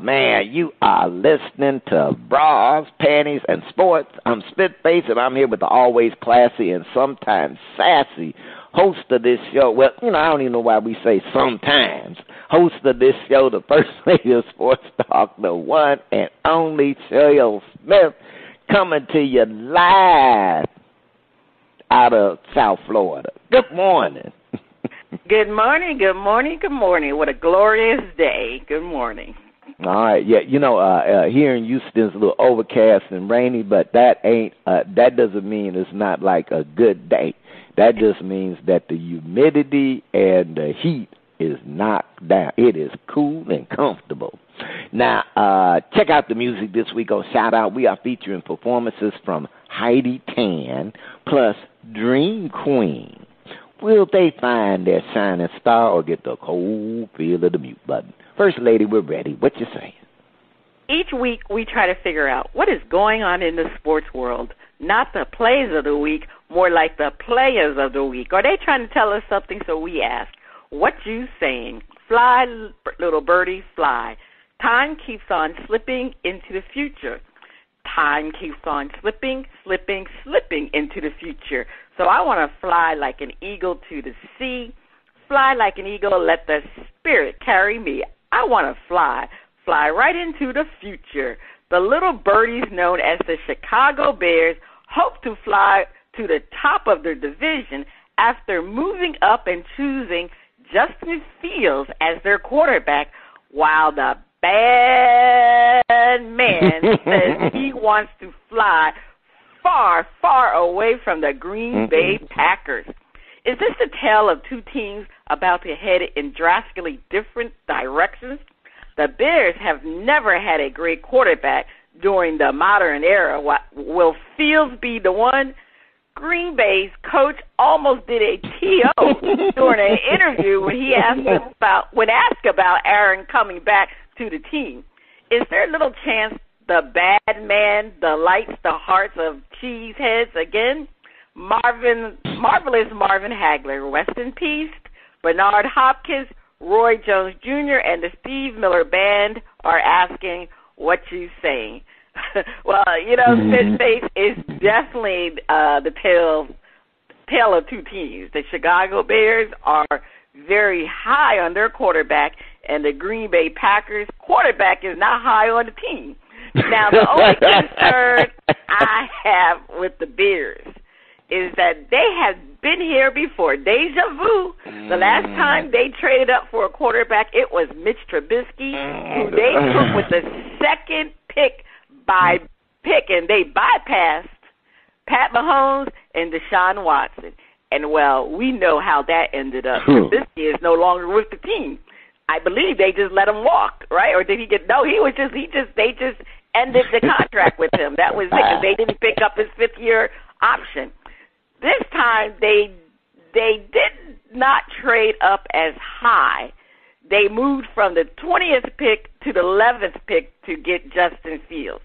man, you are listening to Bras, Panties, and Sports. I'm Spitface, and I'm here with the always classy and sometimes sassy host of this show. Well, I don't even know why we say sometimes. Host of this show, the First Lady of Sports Talk, the one and only Cheryl Smith, coming to you live out of South Florida. Good morning. Good morning, good morning, good morning. What a glorious day. Good morning. All right, yeah, here in Houston it's a little overcast and rainy, but that doesn't mean it's not like a good day. That just means that the humidity and the heat is knocked down. It is cool and comfortable. Now, check out the music this week on Shout Out. We are featuring performances from Heidi Tann plus Dream Queen. Will they find their shining star or get the cold feel of the mute button? First Lady, we're ready. What you saying? Each week we try to figure out what is going on in the sports world. Not the plays of the week, more like the players of the week. Are they trying to tell us something? So we ask, what you saying? Fly, little birdie, fly. Time keeps on slipping into the future. Time keeps on slipping, slipping, slipping into the future. So I want to fly like an eagle to the sea. Fly like an eagle, let the spirit carry me. I want to fly right into the future. The little birdies known as the Chicago Bears hope to fly to the top of their division after moving up and choosing Justin Fields as their quarterback, while the bad man says he wants to fly far, far away from the Green Bay Packers. Is this the tale of two teams about to head in drastically different directions? The Bears have never had a great quarterback during the modern era. Will Fields be the one? Green Bay's coach almost did a TO during an interview when asked about Aaron coming back to the team. Is there little chance the bad man delights the hearts of cheeseheads again? Marvelous Marvin Hagler, rest in peace. Bernard Hopkins, Roy Jones Jr., and the Steve Miller Band are asking, what you saying? Well, Spitface is definitely the tale of two teams. The Chicago Bears are very high on their quarterback, and the Green Bay Packers quarterback is not high on the team. Now, the only concern I have with the Bears is that they have been here before. Deja vu. The last time they traded up for a quarterback, it was Mitch Trubisky, who they took with the second pick, and they bypassed Pat Mahomes and Deshaun Watson. And, well, we know how that ended up. Trubisky is no longer with the team. I believe they just let him walk, right? Or did he get – no, they just ended the contract with him. That was it, because they didn't pick up his fifth-year option. This time, they did not trade up as high. They moved from the 20th pick to the 11th pick to get Justin Fields.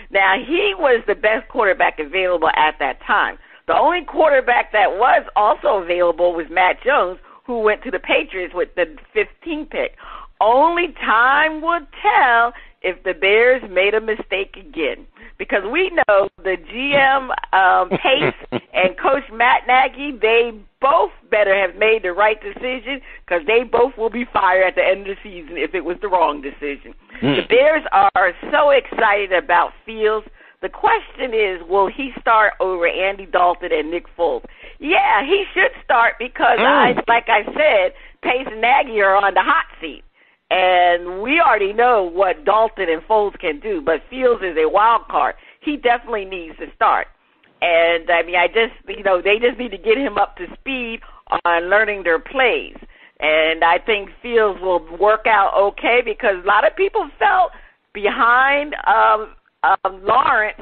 Now, he was the best quarterback available at that time. The only quarterback that was also available was Matt Jones, who went to the Patriots with the 15th pick. Only time would tell if the Bears made a mistake again, because we know the GM Pace and Coach Matt Nagy, they both better have made the right decision, because they both will be fired at the end of the season if it was the wrong decision. The Bears are so excited about Fields. The question is, will he start over Andy Dalton and Nick Foles? Yeah, he should start, because, like I said, Pace and Nagy are on the hot seat. And we already know what Dalton and Foles can do, but Fields is a wild card. He definitely needs to start. And, they just need to get him up to speed on learning their plays. And I think Fields will work out okay, because a lot of people felt behind Lawrence,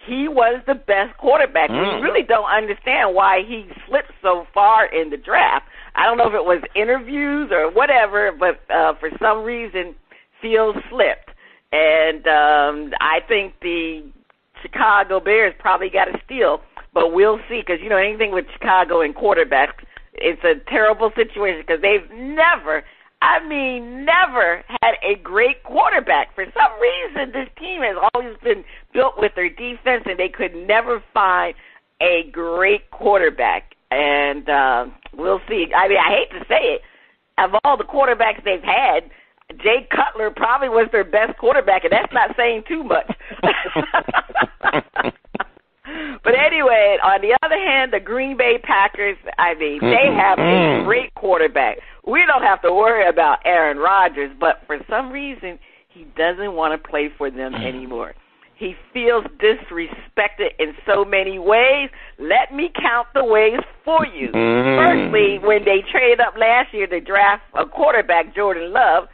he was the best quarterback. We really don't understand why he slipped so far in the draft. I don't know if it was interviews or whatever, but for some reason, Fields slipped. And I think the Chicago Bears probably got a steal, but we'll see, because, anything with Chicago and quarterbacks, it's a terrible situation, because they've never had a great quarterback for for some reason, this team has always been built with their defense, and they could never find a great quarterback. And we'll see. I mean, I hate to say it. Of all the quarterbacks they've had, Jay Cutler probably was their best quarterback, and that's not saying too much. But anyway, on the other hand, the Green Bay Packers, I mean, they have a great quarterback. We don't have to worry about Aaron Rodgers, but for some reason, he doesn't want to play for them anymore. He feels disrespected in so many ways. Let me count the ways for you. Firstly, when they traded up last year to draft a quarterback, Jordan Love.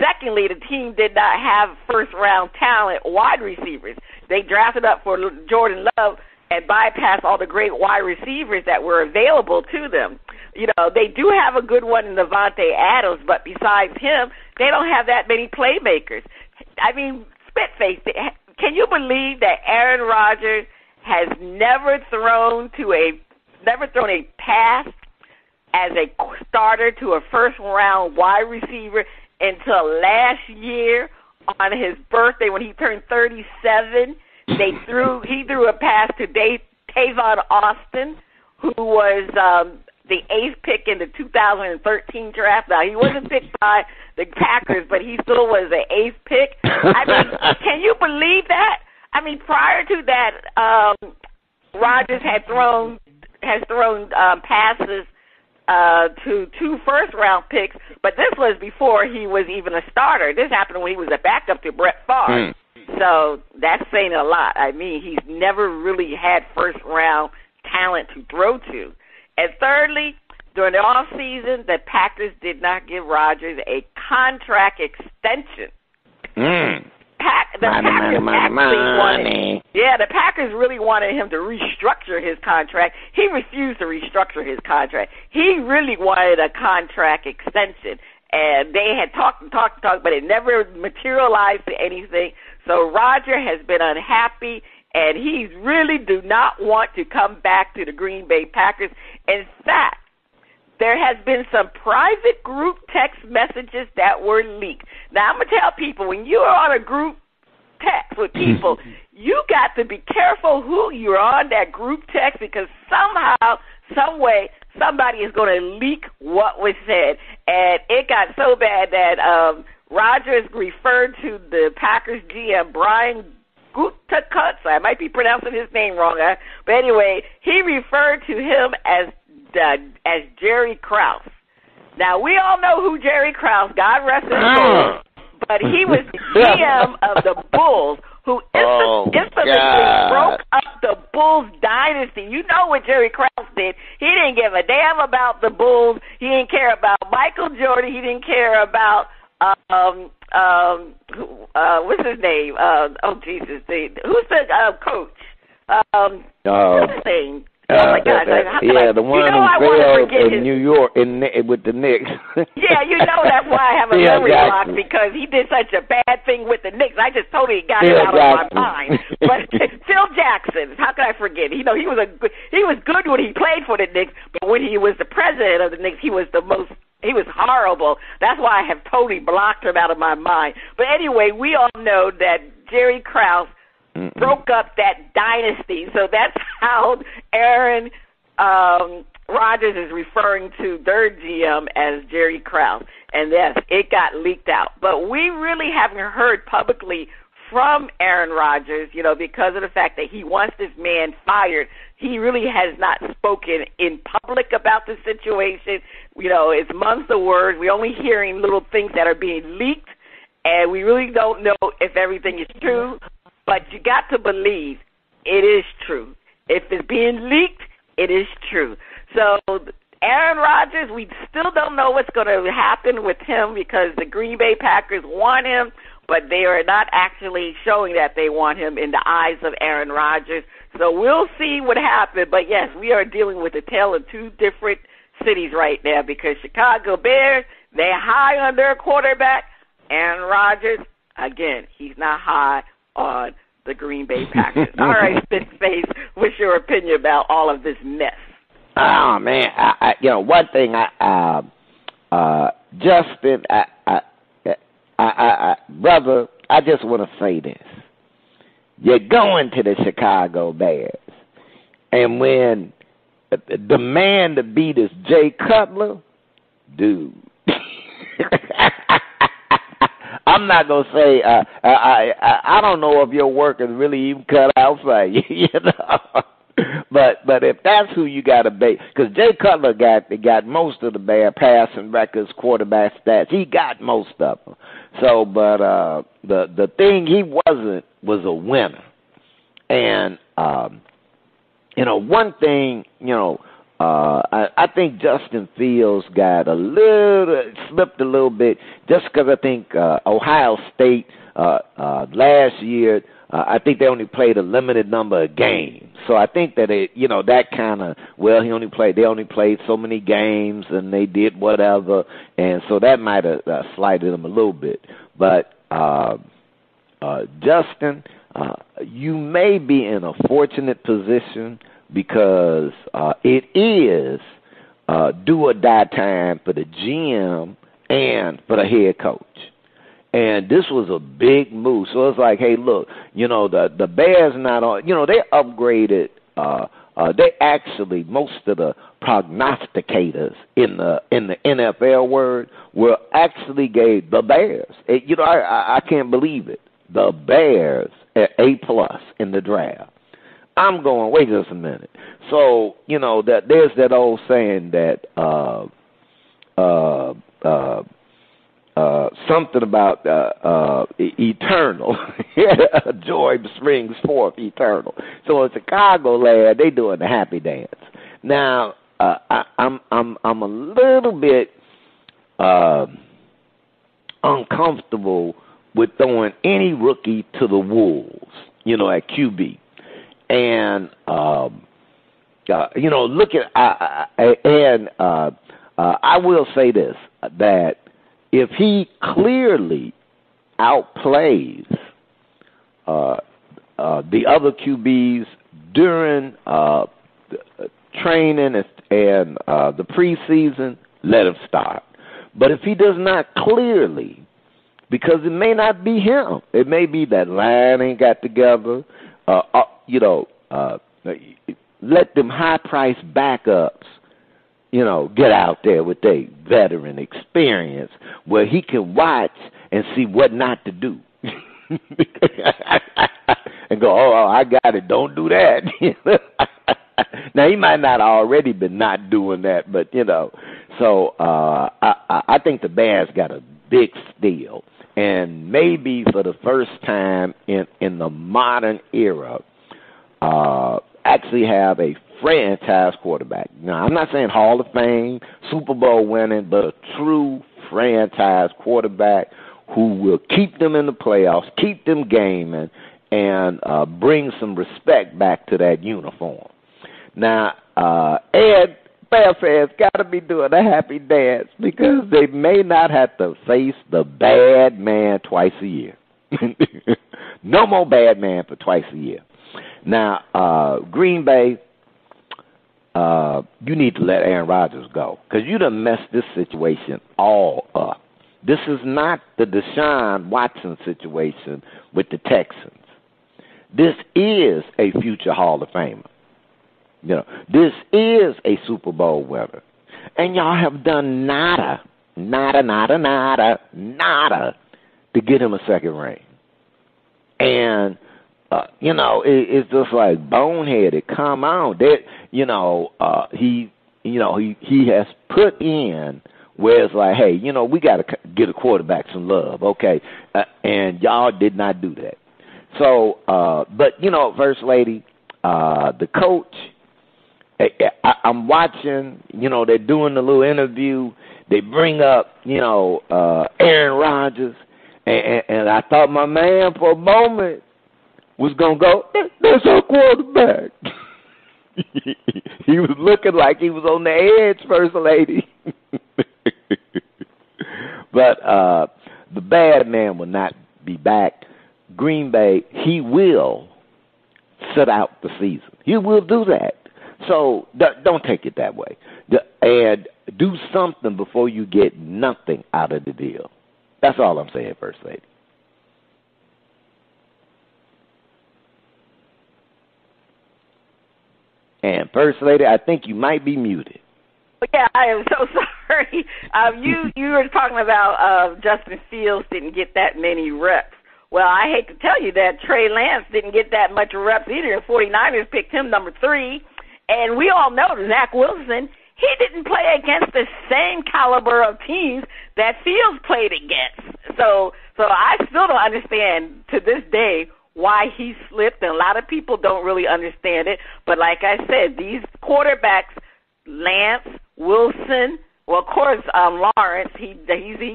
Secondly, the team did not have first-round talent wide receivers. They drafted up for Jordan Love and bypassed all the great wide receivers that were available to them. You know, they do have a good one in Devontae Adams, but besides him, they don't have that many playmakers. I mean, Spitface, can you believe that Aaron Rodgers has never thrown a pass as a starter to a first-round wide receiver until last year on his birthday when he turned 37? He threw a pass to Tavon Austin, who was the 8th pick in the 2013 draft. Now, he wasn't picked by the Packers, but he still was the 8th pick. I mean, can you believe that? I mean, prior to that, Rodgers has thrown passes to 2 first-round picks, but this was before he was even a starter. This happened when he was a backup to Brett Favre. So that's saying a lot. I mean, he's never really had first-round talent to throw to. And thirdly, during the offseason, the Packers did not give Rodgers a contract extension. The Packers really wanted him to restructure his contract. He refused to restructure his contract. He really wanted a contract extension. And they had talked, but it never materialized to anything. So Rodgers has been unhappy, and he really do not want to come back to the Green Bay Packers. In fact, there has been some private group text messages that were leaked. Now, I'm going to tell people, when you are on a group text with people, you got to be careful who you're on that group text, because somehow, some way, somebody is going to leak what was said. And it got so bad that Rodgers referred to the Packers GM, Brian Gutekunst. I might be pronouncing his name wrong, but anyway, he referred to him as Jerry Krause. Now, we all know who Jerry Krause, God rest his soul, but he was the GM of the Bulls, who infamously broke up the Bulls dynasty. You know what Jerry Krause did. He didn't give a damn about the Bulls. He didn't care about Michael Jordan. He didn't care about what's his name? Jesus, who's the coach? What's his name? Oh my gosh! The one who failed in New York with the Knicks. Yeah, you know that's why I have a memory block, because he did such a bad thing with the Knicks. I just totally got it out of my mind. But Phil Jackson, how could I forget? You know, he was good when he played for the Knicks, but when he was the president of the Knicks, he was horrible. That's why I have totally blocked him out of my mind. But anyway, we all know that Jerry Krause broke up that dynasty. So that's how Aaron Rodgers is referring to their GM as Jerry Krause. And yes, it got leaked out. But we really haven't heard publicly from Aaron Rodgers, you know, because of the fact that he wants this man fired. He really has not spoken in public about the situation. You know, it's months of words. We're only hearing little things that are being leaked, and we really don't know if everything is true. But you got to believe it is true. If it's being leaked, it is true. So Aaron Rodgers, we still don't know what's going to happen with him, because the Green Bay Packers want him, but they are not actually showing that they want him in the eyes of Aaron Rodgers. So we'll see what happens. But, yes, we are dealing with the tale of two different cities right now, because Chicago Bears, they're high on their quarterback. Aaron Rodgers, again, he's not high on the Green Bay Packers. All right, Spitface, what's your opinion about all of this mess? Oh, man, one thing, Justin, brother, I just want to say this. You're going to the Chicago Bears. And when the man to beat is Jay Cutler, dude. I'm not going to say, I don't know if your work is really even cut out for you, you know. But if that's who you got to bait, because Jay Cutler got most of the bad passing records, quarterback stats. He got most of them. So, but the thing he wasn't was a winner. And, you know, one thing, you know, I think Justin Fields slipped a little bit just because I think Ohio State last year, I think they only played a limited number of games. So I think that that kind of, they only played so many games and they did whatever, and so that might have slighted them a little bit. But Justin, you may be in a fortunate position because it is do or die time for the GM and for the head coach. And this was a big move. So it's like, hey, look, you know, the Bears not on, you know, they upgraded. They actually, most of the prognosticators in the NFL word were actually gave the Bears. You know, I can't believe it. The Bears at A+ in the draft. I'm going, wait just a minute. So, you know, that there's that old saying that something about eternal. Joy springs forth eternal. So in Chicago, lad, they doing the happy dance. Now, I'm a little bit uncomfortable with throwing any rookie to the wolves, you know, at QB. And you know, look at I will say this, that if he clearly outplays the other QBs during training and the preseason, let him start. But if he does not clearly, because it may not be him, it may be that line ain't got together, you know, let them high-priced backups, you know, get out there with their veteran experience where he can watch and see what not to do. And go, oh, I got it, don't do that. Now, he might not already been not doing that, but, you know. So I think the Bears got a big steal. And maybe for the first time in the modern era, actually have a franchise quarterback. Now, I'm not saying Hall of Fame, Super Bowl winning, but a true franchise quarterback who will keep them in the playoffs, keep them gaming, and bring some respect back to that uniform. Now, Ed, Bear fans got to be doing a happy dance because they may not have to face the bad man twice a year. No more bad man for twice a year. Now, Green Bay, you need to let Aaron Rodgers go because you done messed this situation all up. This is not the Deshaun Watson situation with the Texans. This is a future Hall of Famer. You know, this is a Super Bowl winner. And y'all have done nada to get him a second ring. And you know, it's just like boneheaded. Come on, that he has put in where it's like, hey, you know, we got to get a quarterback some love, okay? And y'all did not do that. So, but you know, First Lady, the coach, I'm watching. You know, they're doing the little interview. They bring up, you know, Aaron Rodgers, and I thought my man for a moment was going to go, that's our quarterback. He was looking like he was on the edge, First Lady. But the bad man will not be back. Green Bay, he will sit out the season. He will do that. So don't take it that way. And do something before you get nothing out of the deal. That's all I'm saying, First Lady. And First Lady, I think you might be muted. Yeah, I am so sorry. You were talking about Justin Fields didn't get that many reps. Well, I hate to tell you that Trey Lance didn't get that much reps either. The 49ers picked him number 3. And we all know Zach Wilson, he didn't play against the same caliber of teams that Fields played against. So I still don't understand to this day why he slipped, and a lot of people don't really understand it. But like I said, these quarterbacks, Lance, Wilson, well, of course, Lawrence, he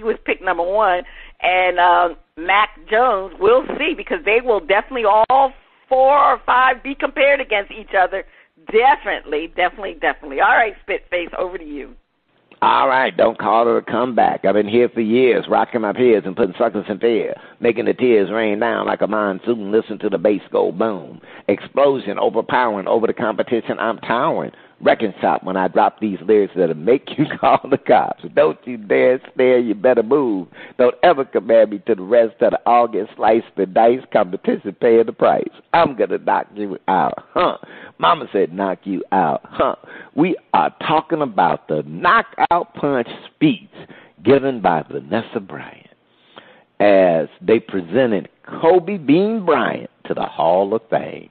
was picked number 1, and Mac Jones, we'll see, because they will definitely all 4 or 5 be compared against each other. Definitely. All right, Spitface, over to you. All right, don't call it a comeback. I've been here for years, rocking my peers and putting suckers in fear, making the tears rain down like a monsoon. Listen to the bass go boom. Explosion, overpowering, over the competition, I'm towering. Wrecking shop when I drop these lyrics that'll make you call the cops. Don't you dare stare, you better move. Don't ever compare me to the rest of the all get sliced and dice. Competition paying the price. I'm gonna knock you out, huh? Mama said knock you out, huh? We are talking about the knockout punch speech given by Vanessa Bryant as they presented Kobe Bean Bryant to the Hall of Fame.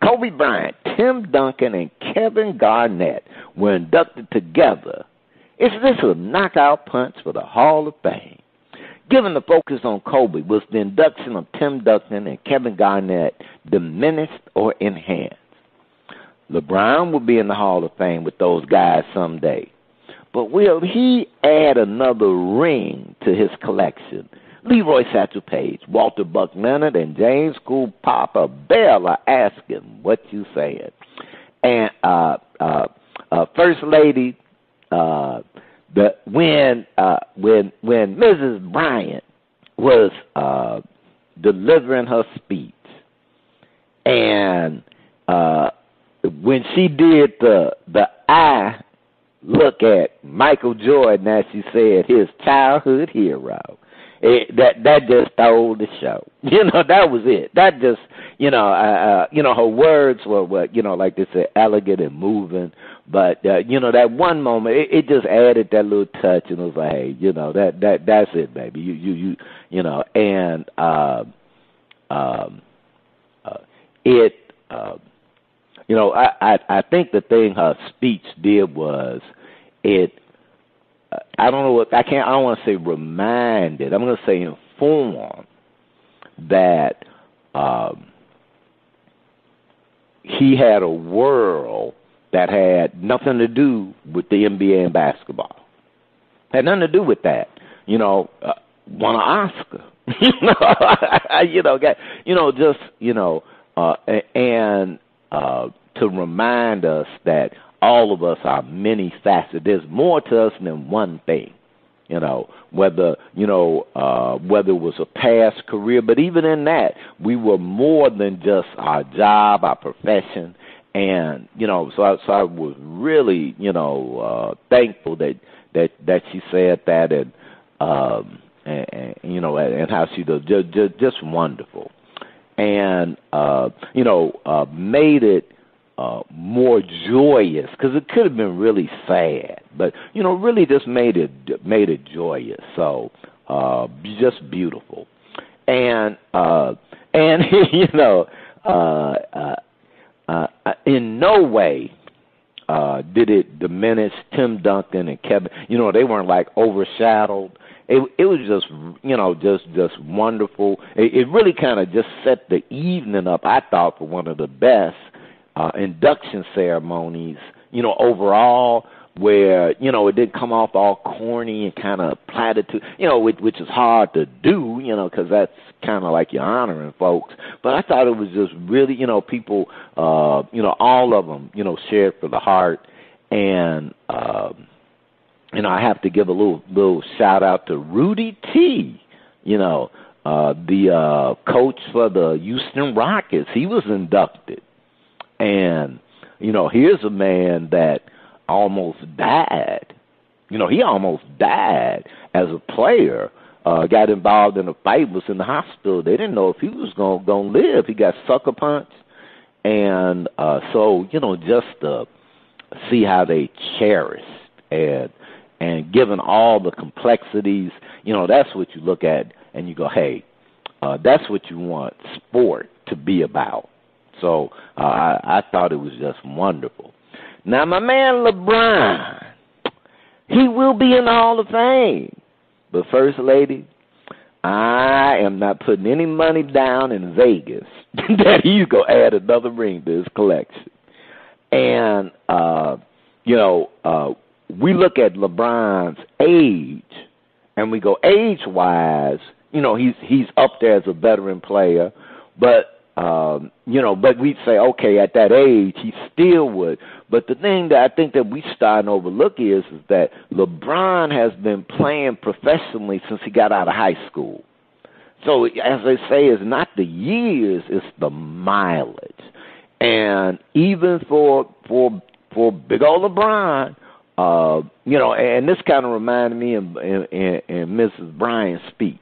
Kobe Bryant, Tim Duncan, and Kevin Garnett were inducted together. Is this a knockout punch for the Hall of Fame? Given the focus on Kobe, was the induction of Tim Duncan and Kevin Garnett diminished or enhanced? LeBron will be in the Hall of Fame with those guys someday. But will he add another ring to his collection? Leroy Satchel Page, Walter Buck Leonard, and James Cool Papa Bell are asking what you saying. And First Lady, when Mrs. Bryant was delivering her speech, and when she did the eye look at Michael Jordan, as she said, his childhood hero. That just stole the show. That was it. That just, her words were what, like they said, elegant and moving. But, that one moment, it just added that little touch, and it was like, hey, that's it, baby. And I think the thing her speech did was I don't want to say reminded. I'm going to say informed that he had a world that had nothing to do with the NBA and basketball. Had nothing to do with that. Won an Oscar. And to remind us that all of us are many faceted. There's more to us than one thing, whether it was a past career, but even in that, we were more than just our job, our profession, and, so I was really, thankful that she said that, and how she does, just wonderful, and, made it more joyous, because it could have been really sad, but really just made it joyous. So just beautiful, and in no way did it diminish Tim Duncan and Kevin. They weren't like overshadowed. It was just wonderful. It really kind of just set the evening up, I thought, for one of the best induction ceremonies, overall, where, it didn't come off all corny and kind of platitude, which is hard to do, because that's kind of like you're honoring folks. But I thought it was just really, people, all of them, shared for the heart. And, I have to give a little shout out to Rudy T, the coach for the Houston Rockets. He was inducted. And, here's a man that almost died. He almost died as a player. Got involved in a fight, was in the hospital. They didn't know if he was going to live. He got sucker punched. And so, just to see how they cherished and given all the complexities, that's what you look at and you go, hey, that's what you want sport to be about. So I thought it was just wonderful. Now, my man LeBron, he will be in the Hall of Fame. But First Lady, I am not putting any money down in Vegas that he's going to add another ring to his collection. And, we look at LeBron's age, and we go age-wise, he's up there as a veteran player, but we'd say, okay, at that age, he still would. But the thing that I think that we starting to overlook is that LeBron has been playing professionally since he got out of high school. So, as they say, it's not the years, it's the mileage. And even for big old LeBron, and this kind of reminded me in Mrs. Bryant's speech,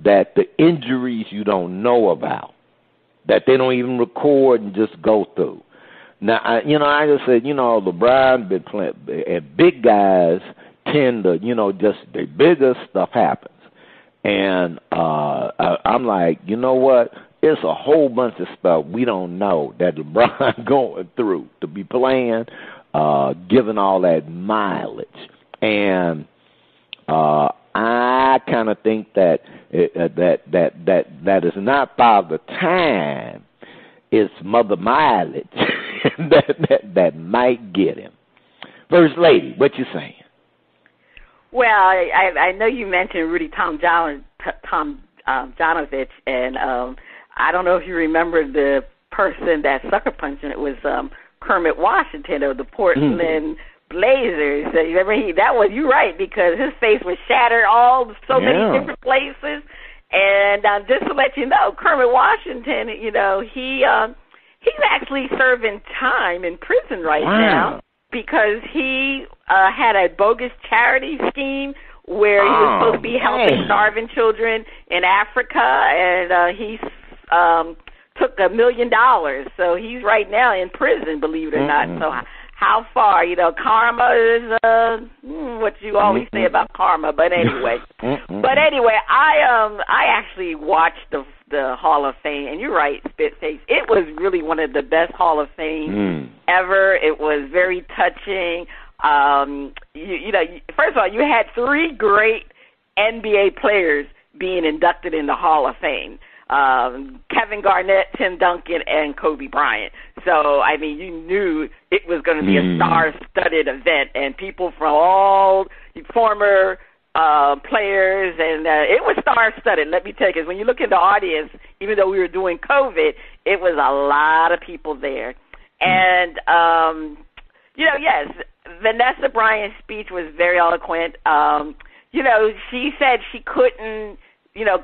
that the injuries you don't know about, that they don't even record and just go through. Now, I just said, LeBron been playing, and big guys tend to, just the bigger stuff happens. And I'm like, you know what? It's a whole bunch of stuff we don't know that LeBron going through to be playing, given all that mileage. And I kind of think that is not Father Time, it's Mother Mileage that might get him. First Lady, what you saying? Well, I know you mentioned Rudy Tomjanovich, and I don't know if you remember the person that sucker punched him. It was Kermit Washington of the Portland Blazers. So you remember you're right, because his face was shattered many different places. And just to let you know, Kermit Washington, he's actually serving time in prison right now because he had a bogus charity scheme where he was supposed to be helping starving children in Africa, and he took $1 million. So he's right now in prison, believe it or not. So how far, karma is what you always say about karma. But anyway, I actually watched the Hall of Fame, and you're right, Spitface. It was really one of the best Hall of Fame ever. It was very touching. First of all, you had 3 great NBA players being inducted in the Hall of Fame. Kevin Garnett, Tim Duncan, and Kobe Bryant. So, you knew it was going to be a star-studded event, and people from all former players, and it was star-studded, let me tell you, because when you look at the audience, even though we were doing COVID, it was a lot of people there. And, yes, Vanessa Bryant's speech was very eloquent. She said she couldn't,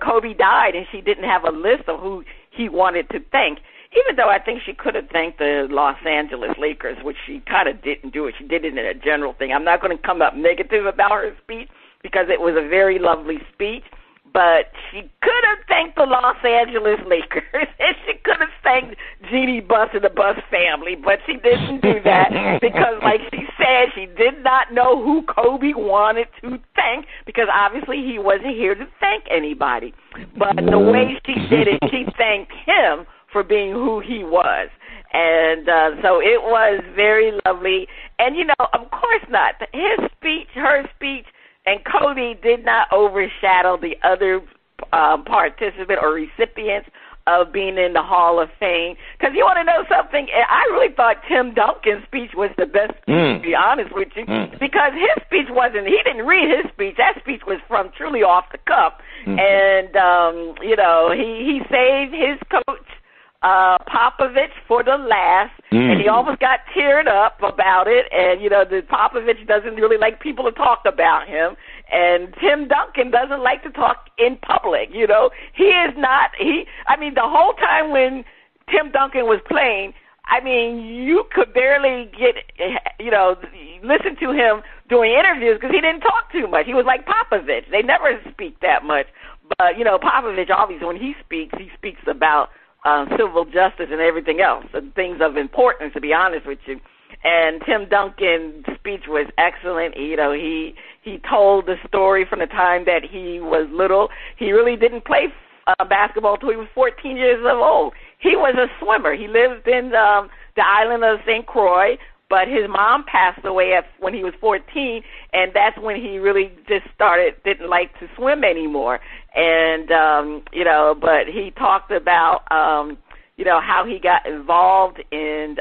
Kobe died and she didn't have a list of who he wanted to thank, even though I think she could have thanked the Los Angeles Lakers, which she kind of didn't do it. She did it in a general thing. I'm not going to come up negative about her speech because it was a very lovely speech, but she could have thanked the Los Angeles Lakers, and she could have thanked Jeannie Buss and the Buss family, but she didn't do that because, like she said, she did not know who Kobe wanted to thank because obviously he wasn't here to thank anybody. But the way she did it, she thanked him for being who he was. And so it was very lovely. And, of course not. His speech, her speech, and Kobe did not overshadow the other participant or recipients of being in the Hall of Fame. Because you want to know something? I really thought Tim Duncan's speech was the best speech, to be honest with you, because his speech he didn't read his speech. That speech was from truly off the cuff. And, he saved his coach, Popovich, for the last, and he almost got teared up about it, and, the Popovich doesn't really like people to talk about him, and Tim Duncan doesn't like to talk in public, he is not, the whole time when Tim Duncan was playing, you could barely get, listen to him doing interviews because he didn't talk too much. He was like Popovich. They never speak that much, but, Popovich, obviously, when he speaks about civil justice and everything else, and things of importance, to be honest with you. And Tim Duncan's speech was excellent. He told the story from the time that he was little. He really didn't play basketball until he was 14 years old. He was a swimmer. He lived in the island of St. Croix, but his mom passed away when he was 14, and that's when he really just didn't like to swim anymore. And, but he talked about, how he got involved in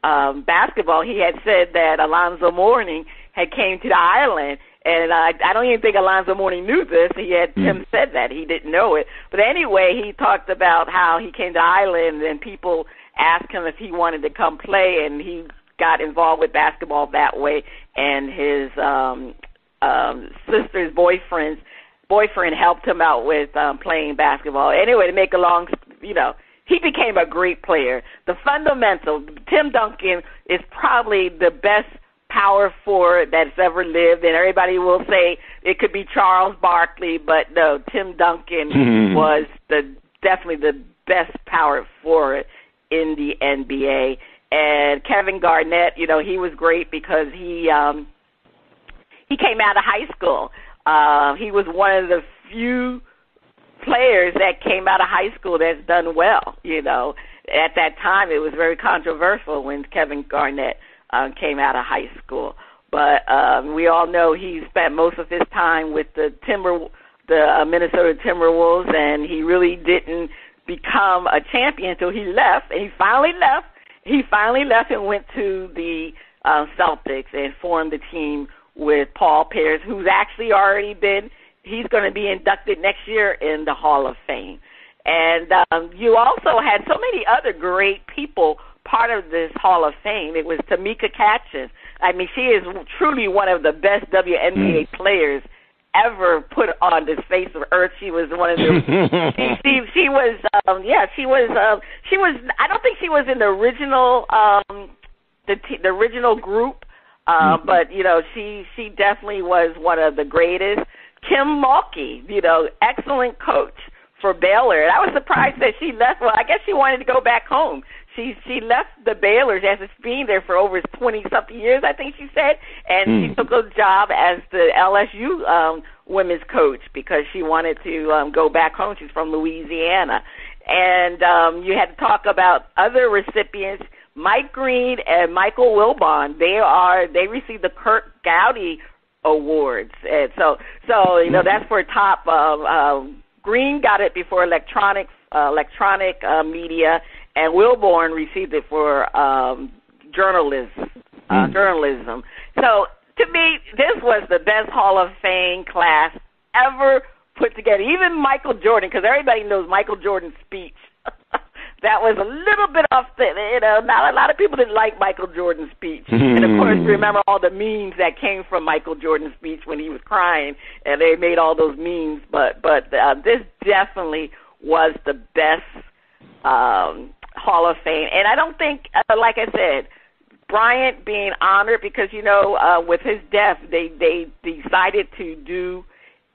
basketball. He had said that Alonzo Mourning had came to the island, and I don't even think Alonzo Mourning knew this. Tim said that. He didn't know it. But anyway, he talked about how he came to the island and people asked him if he wanted to come play, and he got involved with basketball that way. And his sister's boyfriend helped him out with playing basketball. Anyway, to make a long, he became a great player. The fundamental, Tim Duncan is probably the best power forward that's ever lived, and everybody will say it could be Charles Barkley, but no, Tim Duncan was definitely the best power forward in the NBA. And Kevin Garnett, he was great because he came out of high school. He was one of the few players that came out of high school that's done well. At that time, it was very controversial when Kevin Garnett came out of high school. But we all know he spent most of his time with the Minnesota Timberwolves, and he really didn't become a champion until he left. And he finally left. He finally left and went to the Celtics and formed a team with Paul Pierce, who's actually already he's going to be inducted next year in the Hall of Fame. And you also had so many other great people part of this Hall of Fame. It was Tamika Catchings. I mean, she is truly one of the best WNBA players ever put on the face of earth. She was one of the she was I don't think she was in the original the original group, but she definitely was one of the greatest. Kim Mulkey, excellent coach for Baylor. And I was surprised that she left. Well, I guess she wanted to go back home. She left the Baylor after being there for over 20-something years, I think she said, and she took a job as the LSU women's coach because she wanted to go back home. She's from Louisiana. And you had to talk about other recipients, Mike Green and Michael Wilbon. They received the Kirk Gowdy Awards. And so that's for top. Green got it before electronic media, and Wilborn received it for journalism. So to me, this was the best Hall of Fame class ever put together. Even Michael Jordan, because everybody knows Michael Jordan's speech. That was a little bit off not a lot of people didn't like Michael Jordan's speech. And of course, remember all the memes that came from Michael Jordan's speech when he was crying, and they made all those memes. But this definitely was the best Hall of Fame. And I don't think, like I said, Bryant being honored because, with his death, they decided to do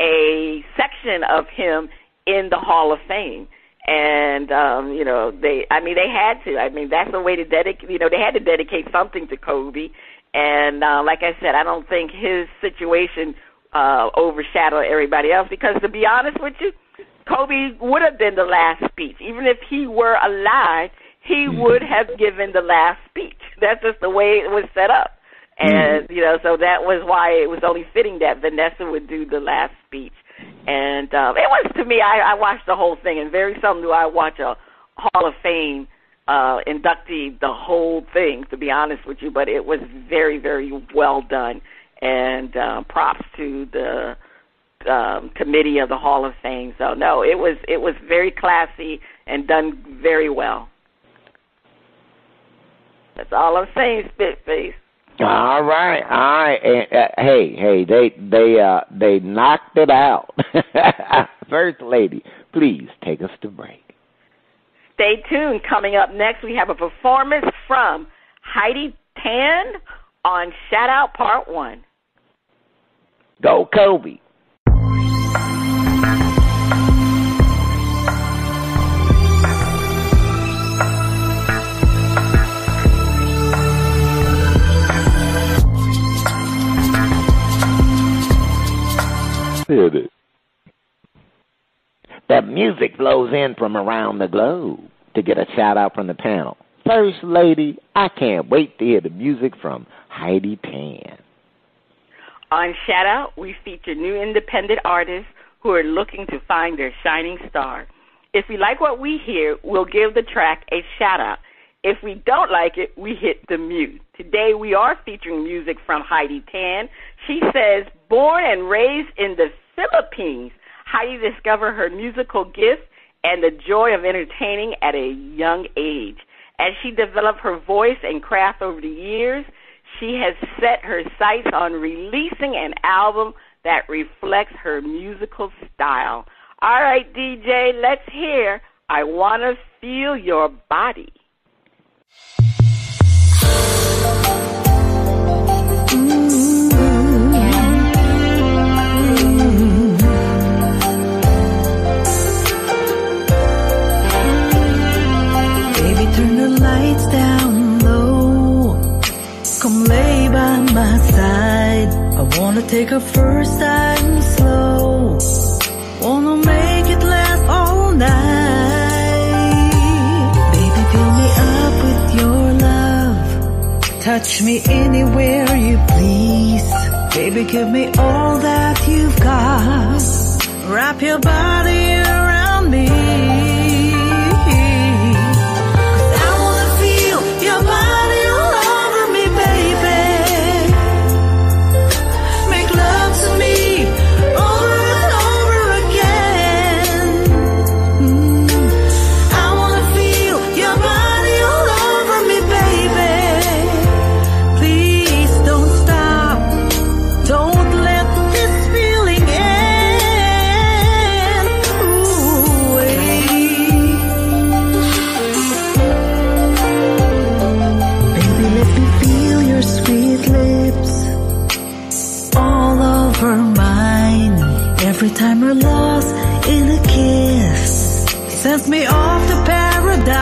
a section of him in the Hall of Fame. And, they had to. I mean, that's the way to dedicate, they had to dedicate something to Kobe. And like I said, I don't think his situation overshadowed everybody else because, to be honest with you, Kobe would have been the last speech. Even if he were alive, he would have given the last speech. That's just the way it was set up. And, so that was why it was only fitting that Vanessa would do the last speech. And it was, to me, I watched the whole thing, and very seldom do I watch a Hall of Fame inductee, the whole thing, to be honest with you. But it was very, very well done. And props to the committee of the Hall of Fame. So no, it was very classy and done very well. That's all I'm saying, Spitface. All right. And, they knocked it out. First Lady, please take us to break. Stay tuned. Coming up next, we have a performance from Heidi Tann on Shout Out Part 1. Go Kobe. That music flows in from around the globe to get a shout-out from the panel. First Lady, I can't wait to hear the music from Heidi Tann. On Shout Out, we feature new independent artists who are looking to find their shining star. If we like what we hear, we'll give the track a shout-out. If we don't like it, we hit the mute. Today we are featuring music from Heidi Tann. She says, born and raised in the Philippines, Heidi discovered her musical gift and the joy of entertaining at a young age. As she developed her voice and craft over the years, she has set her sights on releasing an album that reflects her musical style. All right, DJ, let's hear I Wanna Feel Your Body. Down low, come lay by my side. I wanna take a first time slow, wanna make it last all night. Baby, fill me up with your love, touch me anywhere you please. Baby, give me all that you've got, wrap your body around me. Every time we're lost in a kiss, sends me off to paradise.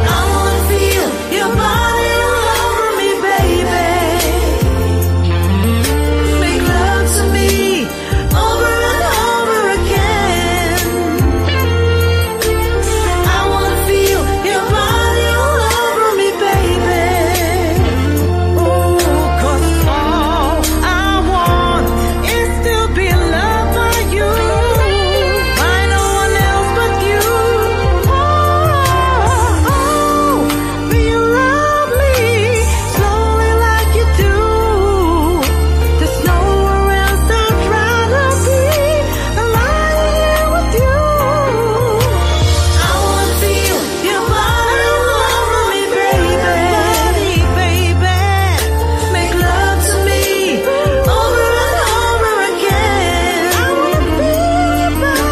I wanna feel your body all over me, baby. Make love to me over and over again. I wanna feel your body all over me, baby. Oh, 'cause all I want is to be loved by you, by no one else but you. Oh, will you love me slowly like you do? There's nowhere else I'd rather be than lying here with you. I wanna feel your body all over me, baby. Make love to me over and over again. I wanna feel your body.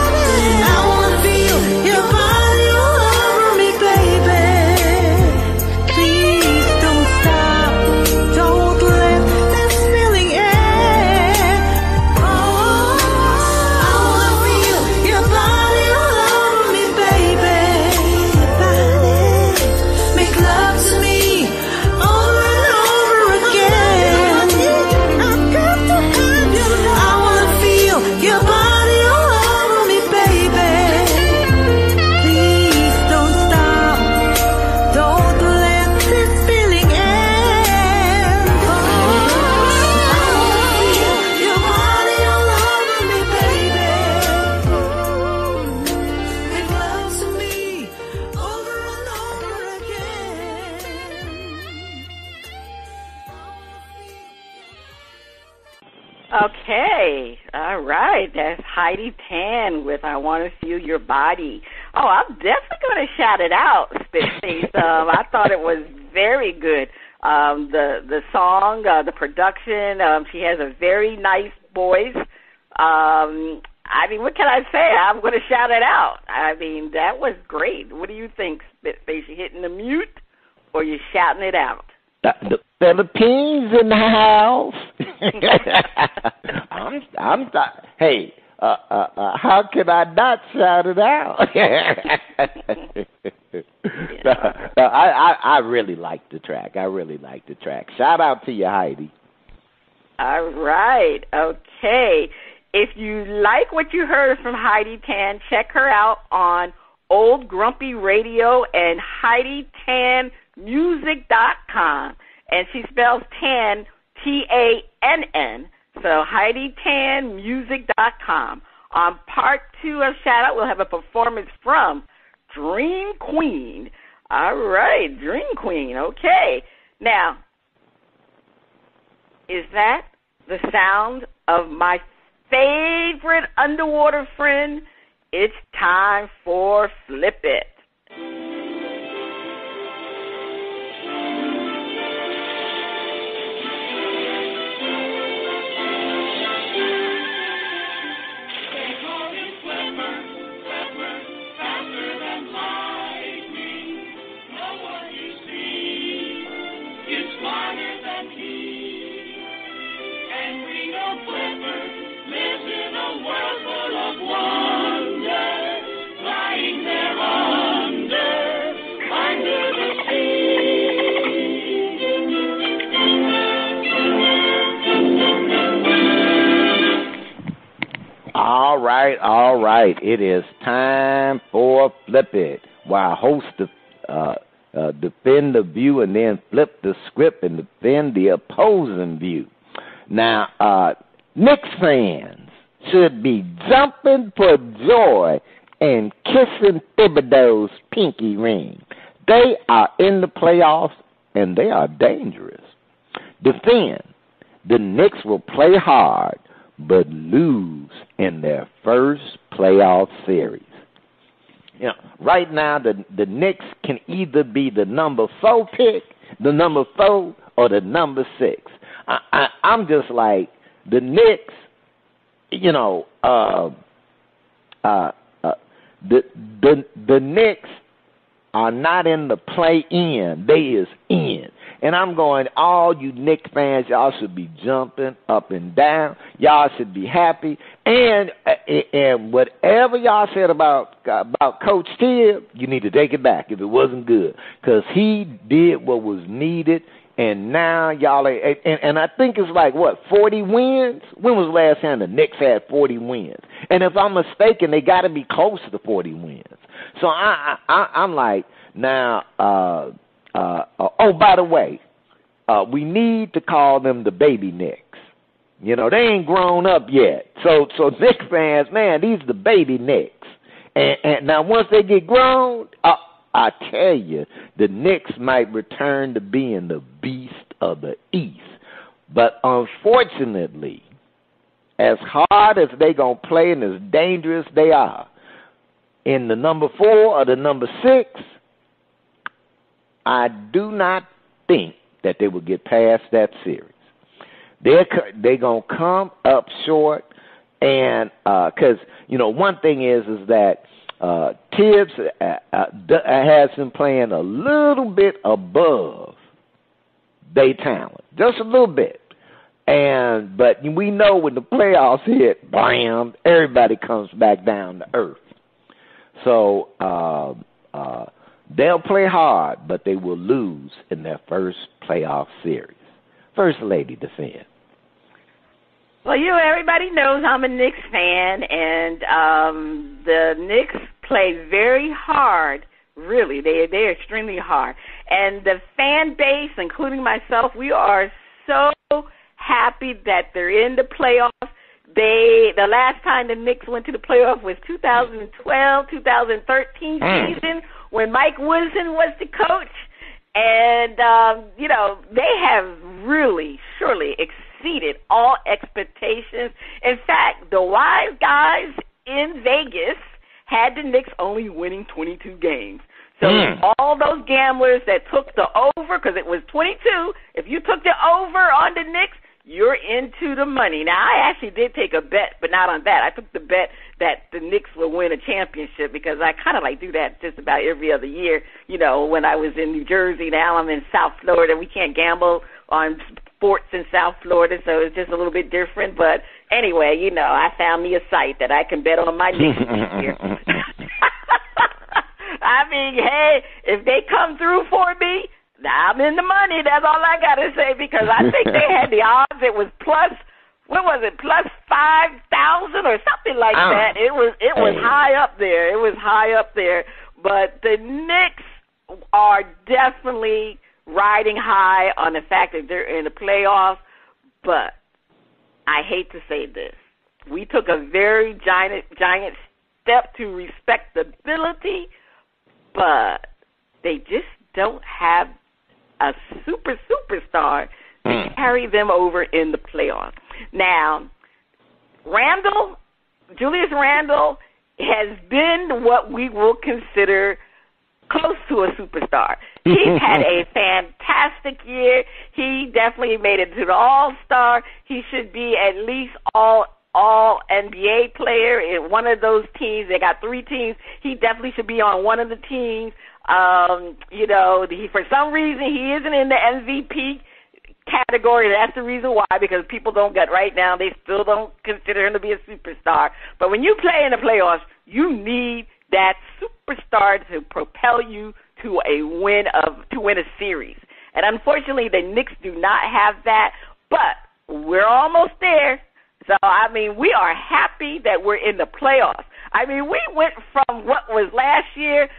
I wanna feel your body all over me, baby. Please don't stop. Don't let this feeling end. Oh, I wanna feel your body all over me, baby. Make love to me over and over again. I've got to have your love. I wanna feel your body all over me, baby. Please don't stop. Don't let this feeling end. Oh, I wanna feel your body all over me, baby. Make love to me over and over again. Okay, all right. That's Heidi Tann with I Want to Feel Your Body. Oh, I'm definitely going to shout it out, Spitface. I thought it was very good. The song, the production, she has a very nice voice. I mean, what can I say? I'm going to shout it out. I mean, that was great. What do you think, Spitface? You hitting the mute or you shouting it out? The Philippines in the house. Hey, how can I not shout it out? I really like the track. Shout out to you, Heidi. All right. Okay. if you like what you heard from Heidi Tann, check her out on Old Grumpy Radio and HeidiTannMusic.com. And she spells Tann, Tann. So HeidiTannMusic.com. On part 2 of Shout Out, we'll have a performance from Dream Queen. All right, Dream Queen. Okay. Now, is that the sound of my favorite underwater friend? It's time for Flip It. All right. It is time for Flip It, where hosts defend the view and then flip the script and defend the opposing view. Now, Knicks fans should be jumping for joy and kissing Thibodeau's pinky ring. They are in the playoffs, and they are dangerous. Defend. The Knicks will play hard, but lose in their first playoff series. You know, right now, the Knicks can either be the number 4 pick, the number 4, or the number 6. I'm just like, the Knicks, you know, the Knicks are not in the play-in. They is in. And I'm going, all you Knicks fans, y'all should be jumping up and down. Y'all should be happy. And whatever y'all said about Coach Tibbs, you need to take it back if it wasn't good. Because he did what was needed. And now y'all are, and I think it's like, 40 wins? When was the last time the Knicks had 40 wins? And if I'm mistaken, they got to be close to 40 wins. So I'm like, now, oh, by the way, we need to call them the baby Knicks. You know, they ain't grown up yet. So Knicks fans, man, these are the baby Knicks. And now once they get grown, I tell you, the Knicks might return to being the beast of the East. But unfortunately, as hard as they going to play and as dangerous they are, in the number 4 or the number 6, I do not think that they will get past that series. They're going to come up short, and because, you know, one thing is that Tibbs has been playing a little bit above their talent, just a little bit. But we know when the playoffs hit, bam, everybody comes back down to earth. So they'll play hard, but they will lose in their first playoff series. First Lady, defend. Well, everybody knows I'm a Knicks fan, and the Knicks play very hard. Really, they're extremely hard. And the fan base, including myself, we are so happy that they're in the playoffs. The last time the Knicks went to the playoff was 2012-2013 season when Mike Woodson was the coach. And, they have really, surely exceeded all expectations. In fact, the wise guys in Vegas had the Knicks only winning 22 games. So all those gamblers that took the over, because it was 22, if you took the over on the Knicks, you're into the money. Now, I actually did take a bet, but not on that. I took the bet that the Knicks will win a championship because I kind of do that just about every other year. You know, when I was in New Jersey, now I'm in South Florida. We can't gamble on sports in South Florida, so it's just a little bit different. But anyway, I found me a site that I can bet on my Knicks this year. I mean, hey, if they come through for me, I'm in the money. That's all I got to say, because I think they had the odds. It was plus 5,000 like that. It was high up there. It was high up there. But the Knicks are definitely riding high on the fact that they're in the playoffs. But I hate to say this. We took a very giant step to respectability, but they just don't have a superstar to carry them over in the playoffs. Now, Julius Randle has been what we will consider close to a superstar. He's had a fantastic year. He definitely made it to the All-Star. He should be at least all NBA player in one of those teams. They got 3 teams. He definitely should be on one of the teams. For some reason, he isn't in the MVP category. That's the reason why, because people don't get right now. They still don't consider him to be a superstar. But when you play in the playoffs, you need that superstar to propel you to win a series. And unfortunately, the Knicks do not have that. But we're almost there. So, we are happy that we're in the playoffs. We went from what was last year,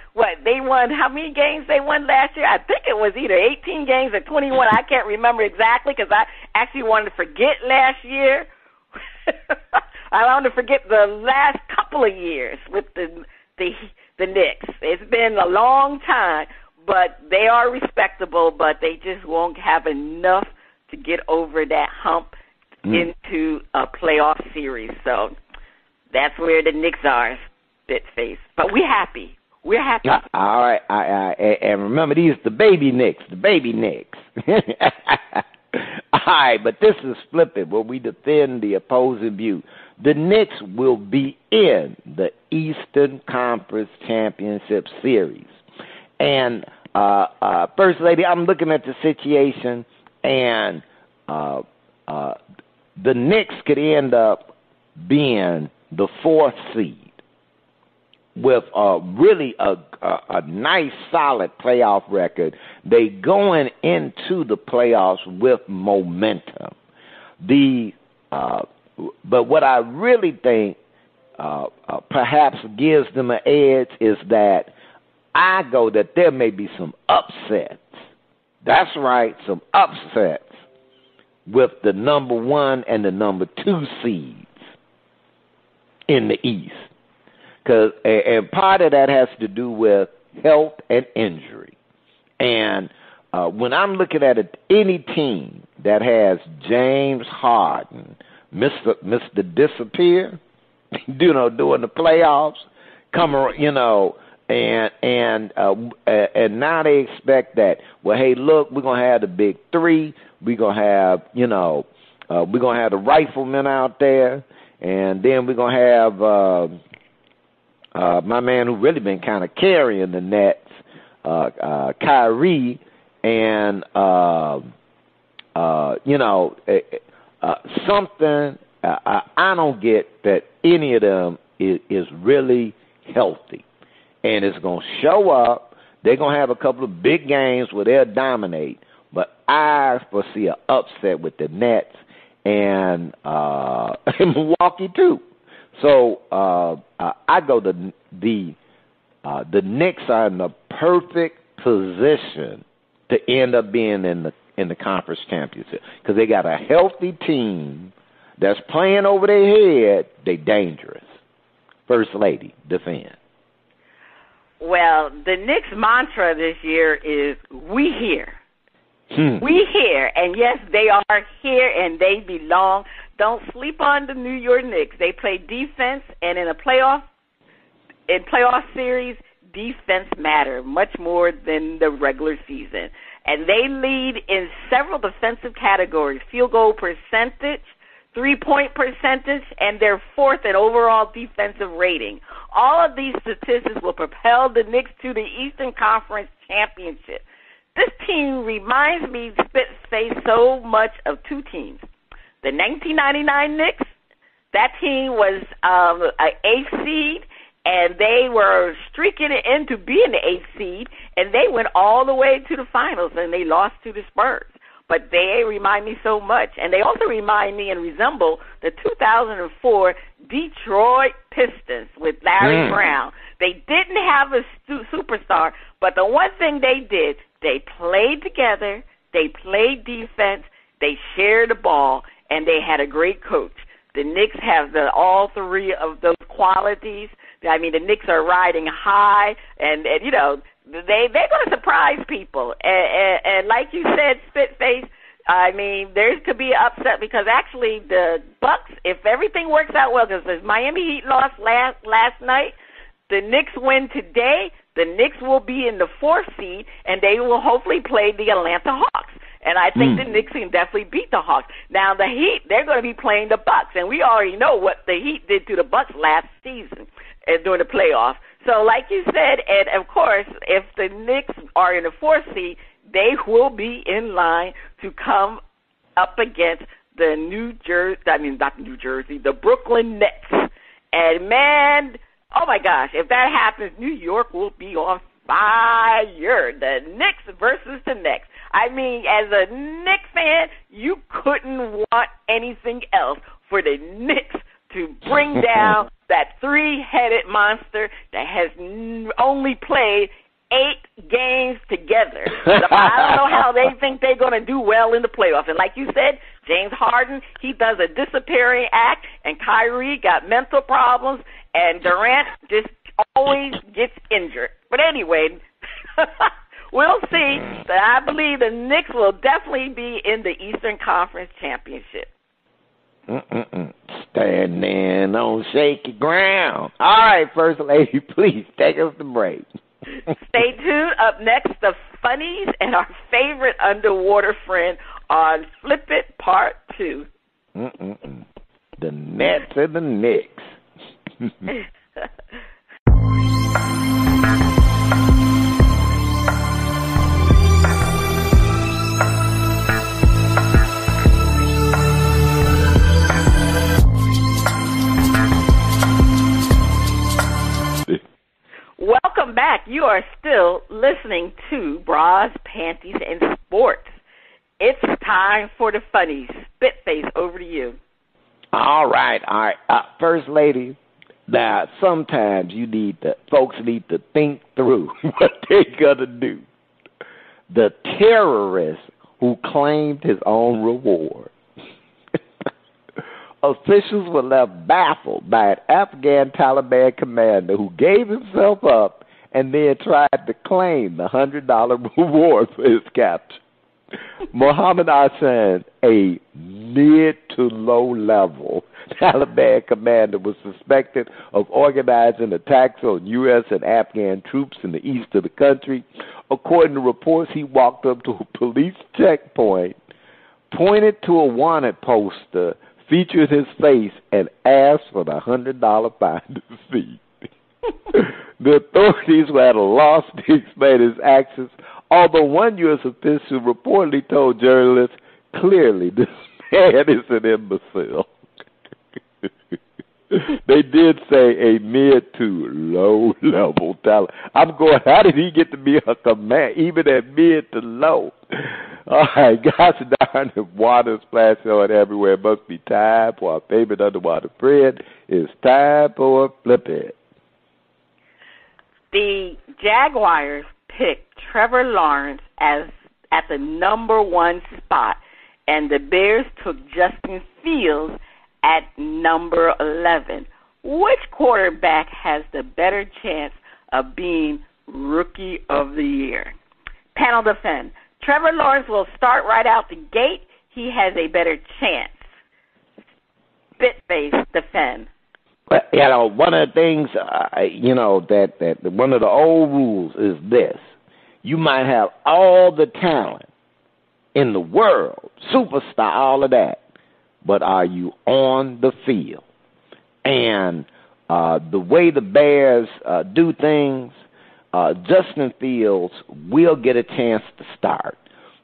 they won, how many games they won last year? I think it was either 18 games or 21. I can't remember exactly because I actually wanted to forget last year. I wanted to forget the last couple of years with the Knicks. It's been a long time, but they are respectable, but they just won't have enough to get over that hump into a playoff series. So that's where the Knicks are, Spitface. But we're happy. We're happy. All right. And remember, these the baby Knicks. All right, but this is flipping where we defend the opposing view. The Knicks will be in the Eastern Conference Championship Series. And, First Lady, I'm looking at the situation, and the Knicks could end up being the 4th seed with really a nice, solid playoff record. They going into the playoffs with momentum. But what I really think perhaps gives them an edge is that that there may be some upsets. That's right, some upsets with the number 1 and the number 2 seeds in the East. And part of that has to do with health and injury. And when I'm looking at any team that has James Harden, Mr. Disappear, during the playoffs, and now they expect that, well, hey, look, we're going to have the big 3. We're going to have, we're going to have the riflemen out there, and then we're going to have my man who really been kind of carrying the Nets, Kyrie, and, something I don't get that any of them is really healthy. And it's going to show up. They're going to have a couple of big games where they'll dominate. But I foresee an upset with the Nets and Milwaukee, too. So I go the Knicks are in the perfect position to end up being in the conference championship because they got a healthy team that's playing over their head. They dangerous. First Lady, defend. Well, the Knicks' mantra this year is "We here." We here, and yes, they are here, and they belong. Don't sleep on the New York Knicks. They play defense, and in playoff series, defense matter much more than the regular season. And they lead in several defensive categories: field goal percentage, 3-point percentage, and they're 4th in overall defensive rating. All of these statistics will propel the Knicks to the Eastern Conference Championship. This team reminds me, Spitface, so much of 2 teams. The 1999 Knicks, that team was an 8th seed, and they were streaking it into being the 8th seed, and they went all the way to the finals, and they lost to the Spurs. but they remind me so much. And they also remind me and resemble the 2004 Detroit Pistons with Larry Brown. They didn't have a superstar, but the one thing they did, they played together, they played defense, they shared the ball, and they had a great coach. The Knicks have all three of those qualities. I mean, the Knicks are riding high, and you know, they're going to surprise people. And like you said, Spitface, I mean, there could be an upset because actually the Bucks, if everything works out well, because Miami Heat lost last night, the Knicks win today, the Knicks will be in the 4th seed, and they will hopefully play the Atlanta Hawks. And I think the Knicks can definitely beat the Hawks. Now, the Heat, they're going to be playing the Bucks, and we already know what the Heat did to the Bucks last season during the playoffs. So, like you said, and of course, if the Knicks are in the 4th seed, they will be in line to come up against the the Brooklyn Nets. And, man, oh, my gosh, if that happens, New York will be on fire. The Knicks versus the Nets. I mean, as a Knicks fan, you couldn't want anything else for the Knicks to bring down that three-headed monster that has only played 8 games together. So I don't know how they think they're going to do well in the playoffs. And like you said, James Harden, he does a disappearing act, and Kyrie got mental problems, and Durant just always gets injured. But anyway, we'll see. But I believe the Knicks will definitely be in the Eastern Conference Championship. Standing on shaky ground. All right, First Lady, please take us to break. Stay tuned. Up next, the funnies and our favorite underwater friend on Flip It Part 2. The Nets and the Knicks. Welcome back. You are still listening to Bras, Panties, and Sports. It's time for the funnies. Spitface, over to you. All right. First Lady, now sometimes folks need to think through what they're going to do. The terrorist who claimed his own reward. Officials were left baffled by an Afghan Taliban commander who gave himself up and then tried to claim the $100 reward for his capture. Mohammed Hassan, a mid to low level Taliban commander, was suspected of organizing attacks on U.S. and Afghan troops in the east of the country. According to reports, he walked up to a police checkpoint, pointed to a wanted poster, featured his face, and asked for the $100 finder's fee. The authorities were at a loss to explain his actions, although one U.S. official reportedly told journalists, clearly, this man is an imbecile. They did say a mid to low level talent. I'm going, how did he get to be a command, even at mid to low? All right, gosh darn, if water splashing on everywhere, it must be time for our favorite underwater friend. It's time for Flip It. The Jaguars picked Trevor Lawrence at the number 1 spot, and the Bears took Justin Fields at number 11. Which quarterback has the better chance of being Rookie of the Year? Panel defend. Trevor Lawrence will start right out the gate. He has a better chance. Spitface defend. Well, you know, one of the things, that one of the old rules is this. You might have all the talent in the world, superstar, all of that, but are you on the field? And the way the Bears do things, Justin Fields will get a chance to start.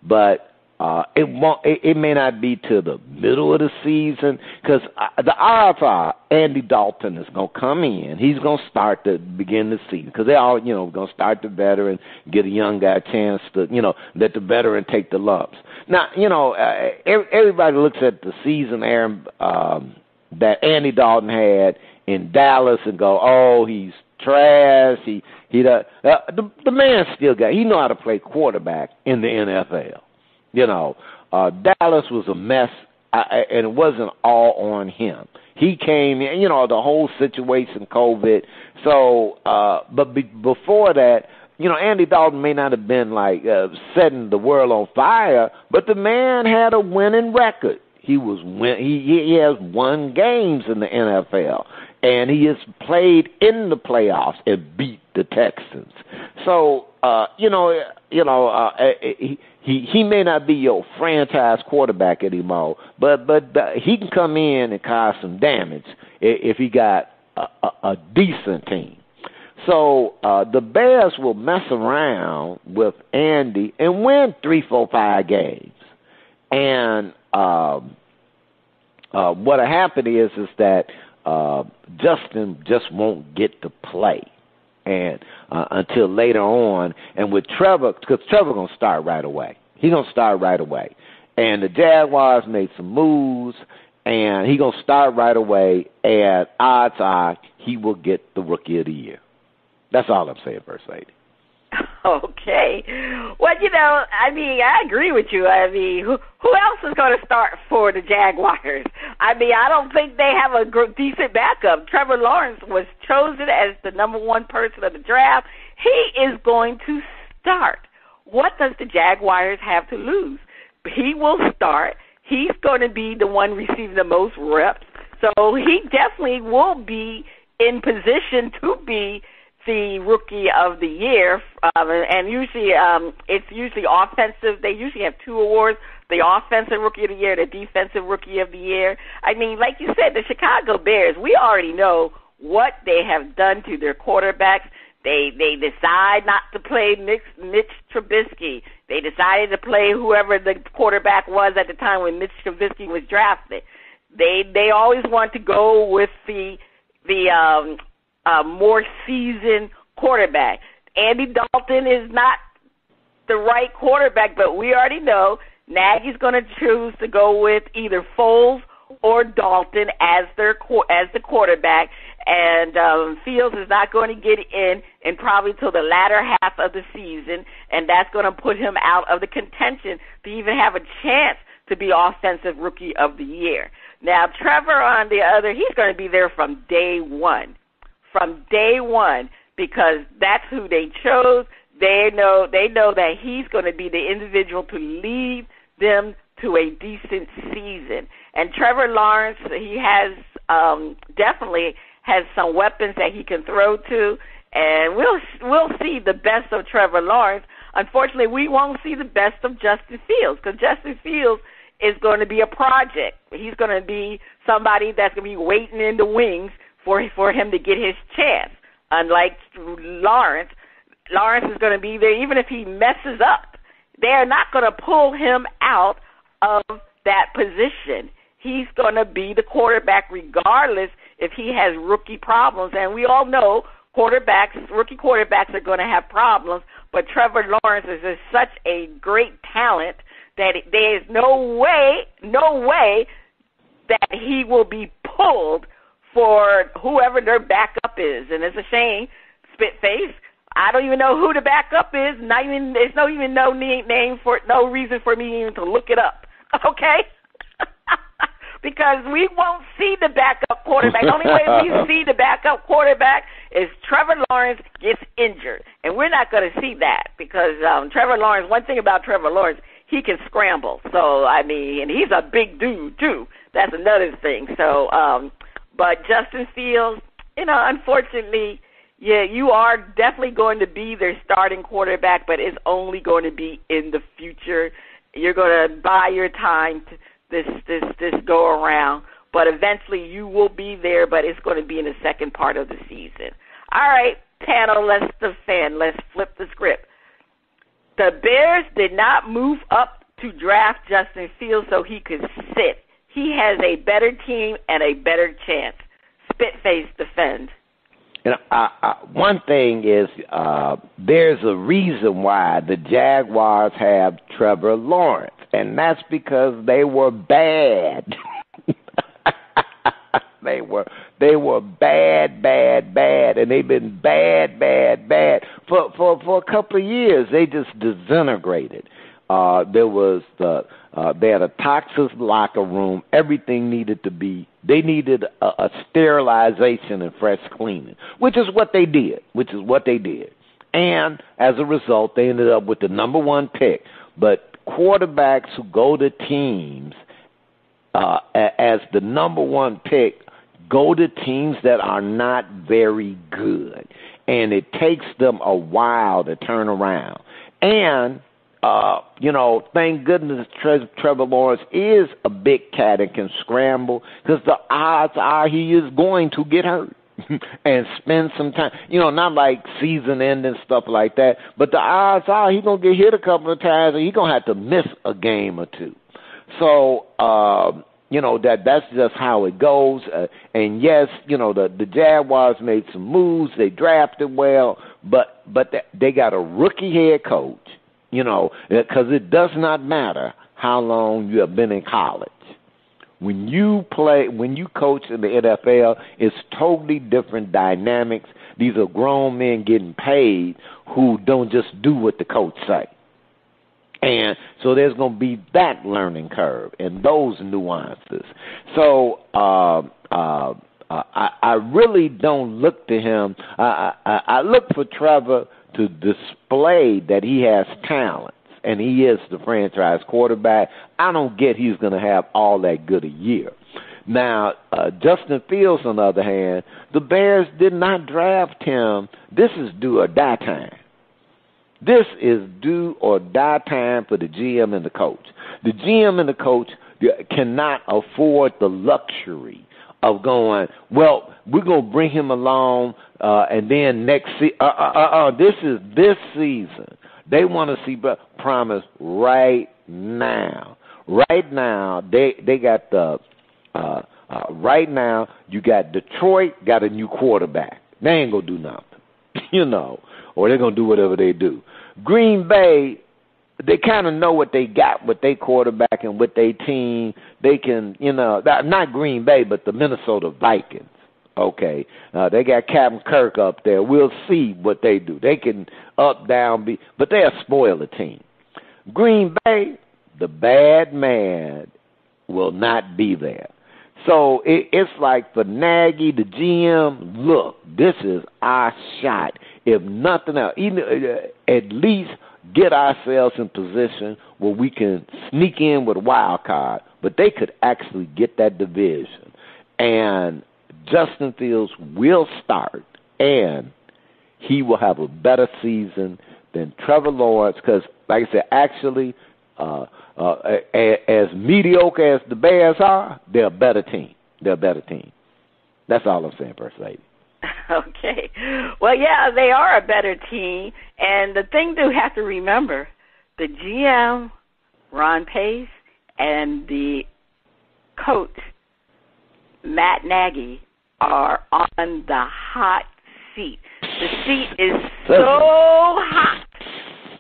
But It may not be to the middle of the season because the odds are Andy Dalton is going to come in. He's going to start to begin the season because they all, going to start the veteran, get a young guy a chance to, let the veteran take the lumps. Now, everybody looks at the season, Aaron, that Andy Dalton had in Dallas and go, oh, he's trash. The man still he know how to play quarterback in the NFL. Dallas was a mess, and it wasn't all on him. He came in, the whole situation, COVID. So, but before that, Andy Dalton may not have been like setting the world on fire, but the man had a winning record. He has won games in the NFL, and he has played in the playoffs and beat the Texans. So, he may not be your franchise quarterback anymore, but he can come in and cause some damage if he got a decent team. So the Bears will mess around with Andy and win 3, 4, 5 games. And what'll happen is that Justin just won't get to play and until later on. And with Trevor, because Trevor going to start right away. He's going to start right away. And the Jaguars made some moves, and he's going to start right away, and odds are he will get the Rookie of the Year. That's all I'm saying, First Lady. Okay. Well, I agree with you. Who else is going to start for the Jaguars? I don't think they have a decent backup. Trevor Lawrence was chosen as the number 1 person of the draft. He is going to start. What does the Jaguars have to lose? He will start. He's going to be the one receiving the most reps. So he definitely will be in position to be the Rookie of the Year, and usually it's usually offensive. They usually have 2 awards, the Offensive Rookie of the Year, the Defensive Rookie of the Year. Like you said, the Chicago Bears, we already know what they have done to their quarterbacks. They decide not to play Mitch Trubisky. They decided to play whoever the quarterback was at the time when Mitch Trubisky was drafted. They always want to go with the more seasoned quarterback. Andy Dalton is not the right quarterback, but we already know Nagy's going to choose to go with either Foles or Dalton as the quarterback, and Fields is not going to get in probably till the latter half of the season, and that's going to put him out of the contention to even have a chance to be Offensive Rookie of the Year. Now, Trevor, on the other, he's going to be there from day one. Because that's who they chose. They know that he's going to be the individual to lead them to a decent season. And Trevor Lawrence, he has definitely has some weapons that he can throw to, and we'll see the best of Trevor Lawrence. Unfortunately, we won't see the best of Justin Fields, because Justin Fields is going to be a project. He's going to be somebody that's going to be waiting in the wings for him to get his chance. Unlike Lawrence is going to be there even if he messes up. They're not going to pull him out of that position. He's going to be the quarterback regardless if he has rookie problems. And we all know rookie quarterbacks are going to have problems, but Trevor Lawrence is just such a great talent that there is no way that he will be pulled for whoever their backup is. And it's a shame, Spitface. I don't even know who the backup is. There's no reason for me even to look it up. Okay? Because we won't see the backup quarterback. The only way we see the backup quarterback is Trevor Lawrence gets injured. And we're not going to see that because Trevor Lawrence, one thing about Trevor Lawrence, he can scramble. So, and he's a big dude, too. That's another thing. So, but Justin Fields, unfortunately, yeah, you are definitely going to be their starting quarterback, but it's only going to be in the future. You're going to buy your time to this go around, but eventually you will be there, but it's going to be in the second part of the season. All right, panel, let's flip the script. The Bears did not move up to draft Justin Fields so he could sit. He has a better team and a better chance. Spitface defend. One thing is there's a reason why the Jaguars have Trevor Lawrence, and that's because they were bad. They were bad, and they've been bad for a couple of years. They just disintegrated. They had a toxic locker room. Everything needed to be. They needed a sterilization and fresh cleaning, which is what they did. And as a result, they ended up with the number one pick. But quarterbacks who go to teams as the number one pick go to teams that are not very good, and it takes them a while to turn around. And thank goodness Trevor Lawrence is a big cat and can scramble, because the odds are he is going to get hurt and spend some time. Not like season-ending stuff like that, but the odds are he's going to get hit a couple of times and he's going to have to miss a game or two. So, that's just how it goes. And yes, the Jaguars made some moves. They drafted well, but they got a rookie head coach, because it does not matter how long you have been in college. When you coach in the NFL, it's totally different dynamics. These are grown men getting paid who don't just do what the coach say. And so there's going to be that learning curve and those nuances. So I really don't look to him. I look for Trevor to display that he has talents, and he is the franchise quarterback. I don't get he's going to have all that good a year. Now, Justin Fields, on the other hand, the Bears did not draft him. This is do or die time. This is do or die time for the GM and the coach. The GM and the coach cannot afford the luxury of going, well, we're going to bring him along, and then next season. This is this season. They want to see promise right now. Right now, they got the right now, you got Detroit got a new quarterback. They ain't going to do nothing, or they're going to do whatever they do. Green Bay, they kind of know what they got with their quarterback and with their team. They can, not Green Bay, but the Minnesota Vikings. Okay, they got Captain Kirk up there. We'll see what they do. They can up, down, but they'll spoil the team. Green Bay, the bad man will not be there. So it's like for Nagy, the GM, look, this is our shot. If nothing else, at least get ourselves in position where we can sneak in with a wild card. But they could actually get that division. And Justin Fields will start, and he will have a better season than Trevor Lawrence, because, like I said, actually, as mediocre as the Bears are, they're a better team. That's all I'm saying, First Lady. Okay. Well, yeah, they are a better team. And the thing to have to remember, the GM, Ron Pace, and the coach, Matt Nagy, are on the hot seat. The seat is so hot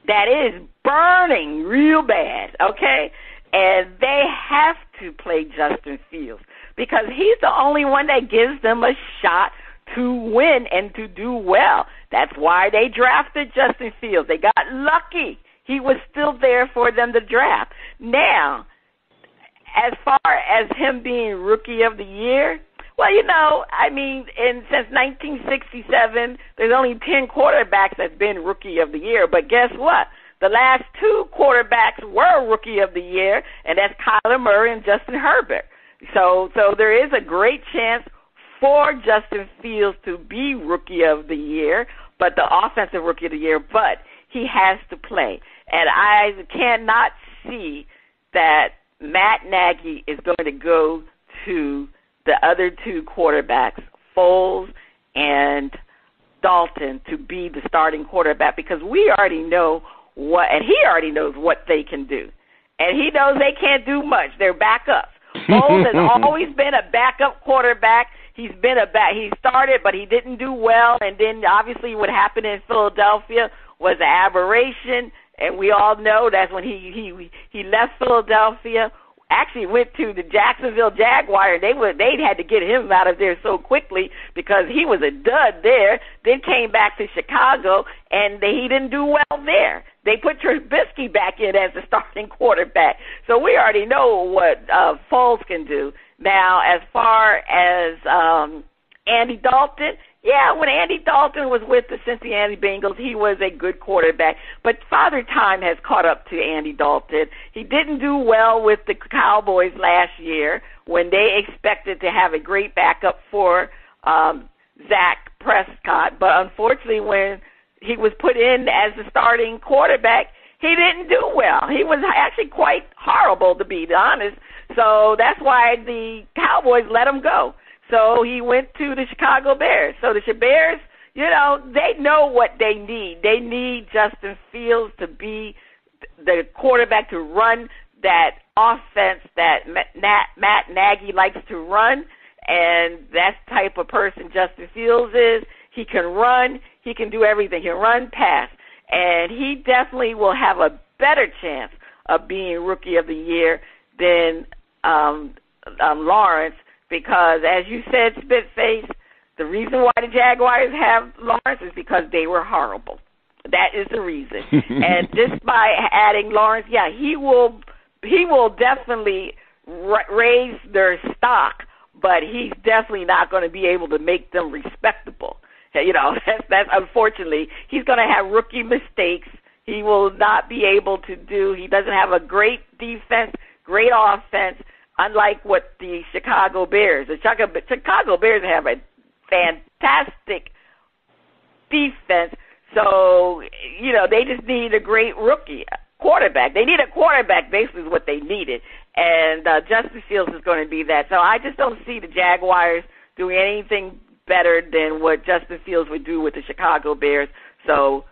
that it is burning real bad, okay? And they have to play Justin Fields because he's the only one that gives them a shot to win and to do well. That's why they drafted Justin Fields. They got lucky. He was still there for them to draft. Now, as far as him being Rookie of the Year, well, since 1967, there's only 10 quarterbacks that's been Rookie of the Year. But guess what? The last 2 quarterbacks were Rookie of the Year, and that's Kyler Murray and Justin Herbert. So there is a great chance for Justin Fields to be Rookie of the Year, but the Offensive Rookie of the Year, but he has to play. And I cannot see that Matt Nagy is going to go to the other 2 quarterbacks, Foles and Dalton, to be the starting quarterback, because we already know and he already knows what they can do. and he knows they can't do much. They're backups. Foles has always been a backup quarterback. He started, but he didn't do well, and then obviously what happened in Philadelphia was an aberration, and we all know that's when he left Philadelphia. Actually went to the Jacksonville Jaguars. They had to get him out of there so quickly because he was a dud there. Then came back to Chicago, and he didn't do well there. They put Trubisky back in as the starting quarterback. So we already know what Foles can do. Now, as far as Andy Dalton, yeah, when Andy Dalton was with the Cincinnati Bengals, he was a good quarterback. But Father Time has caught up to Andy Dalton. He didn't do well with the Cowboys last year when they expected to have a great backup for Dak Prescott. But unfortunately, when he was put in as the starting quarterback, he didn't do well. He was actually quite horrible, to be honest. So that's why the Cowboys let him go. So he went to the Chicago Bears. So the Bears, they know what they need. They need Justin Fields to be the quarterback to run that offense that Matt Nagy likes to run, and that's the type of person Justin Fields is. He can run. He can do everything. He can run, pass. And he definitely will have a better chance of being Rookie of the Year than Lawrence, because, as you said, Spitface, the reason why the Jaguars have Lawrence is because they were horrible. That is the reason. And just by adding Lawrence, yeah, he will definitely raise their stock, but he's definitely not going to be able to make them respectable. That's unfortunately, he's going to have rookie mistakes. He will not be able to he doesn't have a great defense, great offense, unlike what the Chicago Bears. The Chicago Bears have a fantastic defense. So, they just need a great rookie quarterback. They need a quarterback, basically, is what they needed. And Justin Fields is going to be that. So I just don't see the Jaguars doing anything better than what Justin Fields would do with the Chicago Bears. So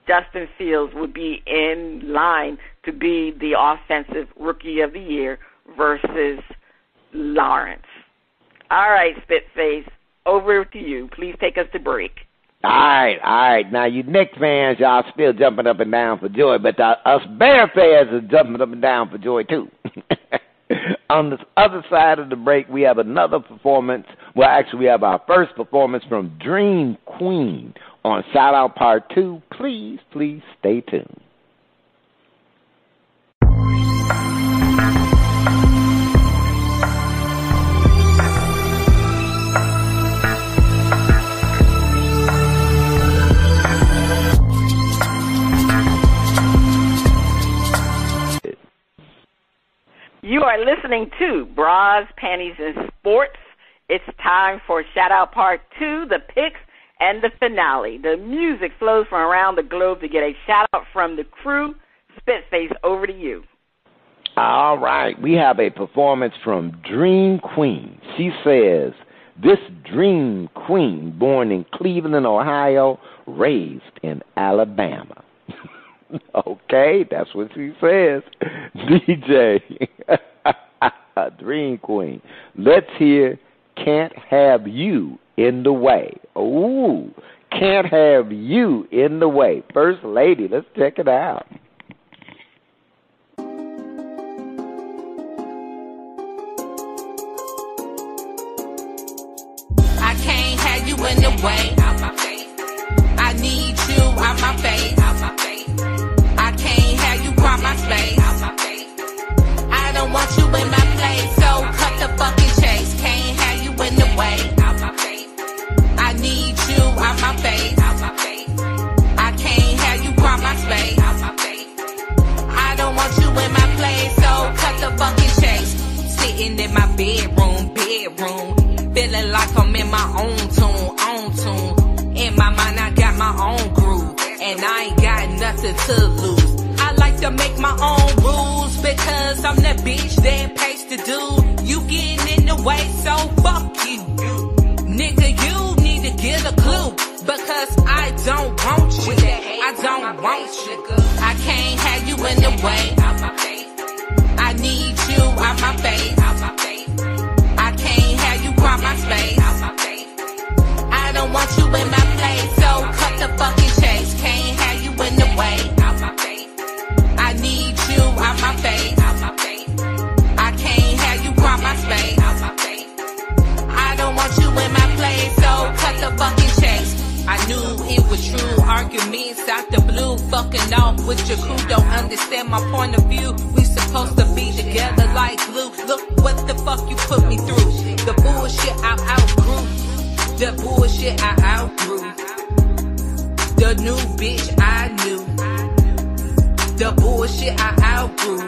Justin Fields would be in line to be the offensive Rookie of the Year versus Lawrence. All right, Spitface, over to you. Please take us to break. All right. Now, you Knicks fans, y'all still jumping up and down for joy, but us Bear fans are jumping up and down for joy, too. On the other side of the break, we have another performance. Well, actually, we have our first performance from Dream Queen on Shout Out Part 2. Please stay tuned. You are listening to Bras, Panties and Sports. It's time for Shout Out Part 2, the picks, and the finale. The music flows from around the globe to get a shout out from the crew. Spitface, over to you. All right. We have a performance from Dream Queen. She says, this Dream Queen, born in Cleveland, Ohio, raised in Alabama. Okay, that's what she says. DJ, Dream Queen. Let's hear Can't Have You in the Way. Ooh, Can't Have You in the Way. First Lady, let's check it out. I can't have you in the way. I need you out my face. I can't have you crowd my space. I don't want you in my place, so cut the fucking chase. Can't have you in the way. I need you out my face. I can't have you crowd my space. I don't want you in my place, so cut the fucking chase. Sitting in my bedroom, feeling like I'm in my own tune. In my mind, I got my own groove, and I ain't got nothing to lose. I like to make my own rules because I'm the bitch that pays to do. You getting in the way, so fuck you. Nigga, you need to get a clue because I don't want you. I don't want you. I can't have you in the way. need you out my face. I can't have you crowd my space. I don't want you in my place, so cut the fucking chase. Can't have you in the way. I need you out my face. I can't have you crowd my space. I don't want you in my place, so cut the fucking chase. I knew it was true. Arguments out the blue. Fucking off with your crew. Don't understand my point of view. We supposed to be together like glue. Look what the fuck you put me through. The bullshit I outgrew. The bullshit I outgrew. The new bitch I knew. The bullshit I outgrew.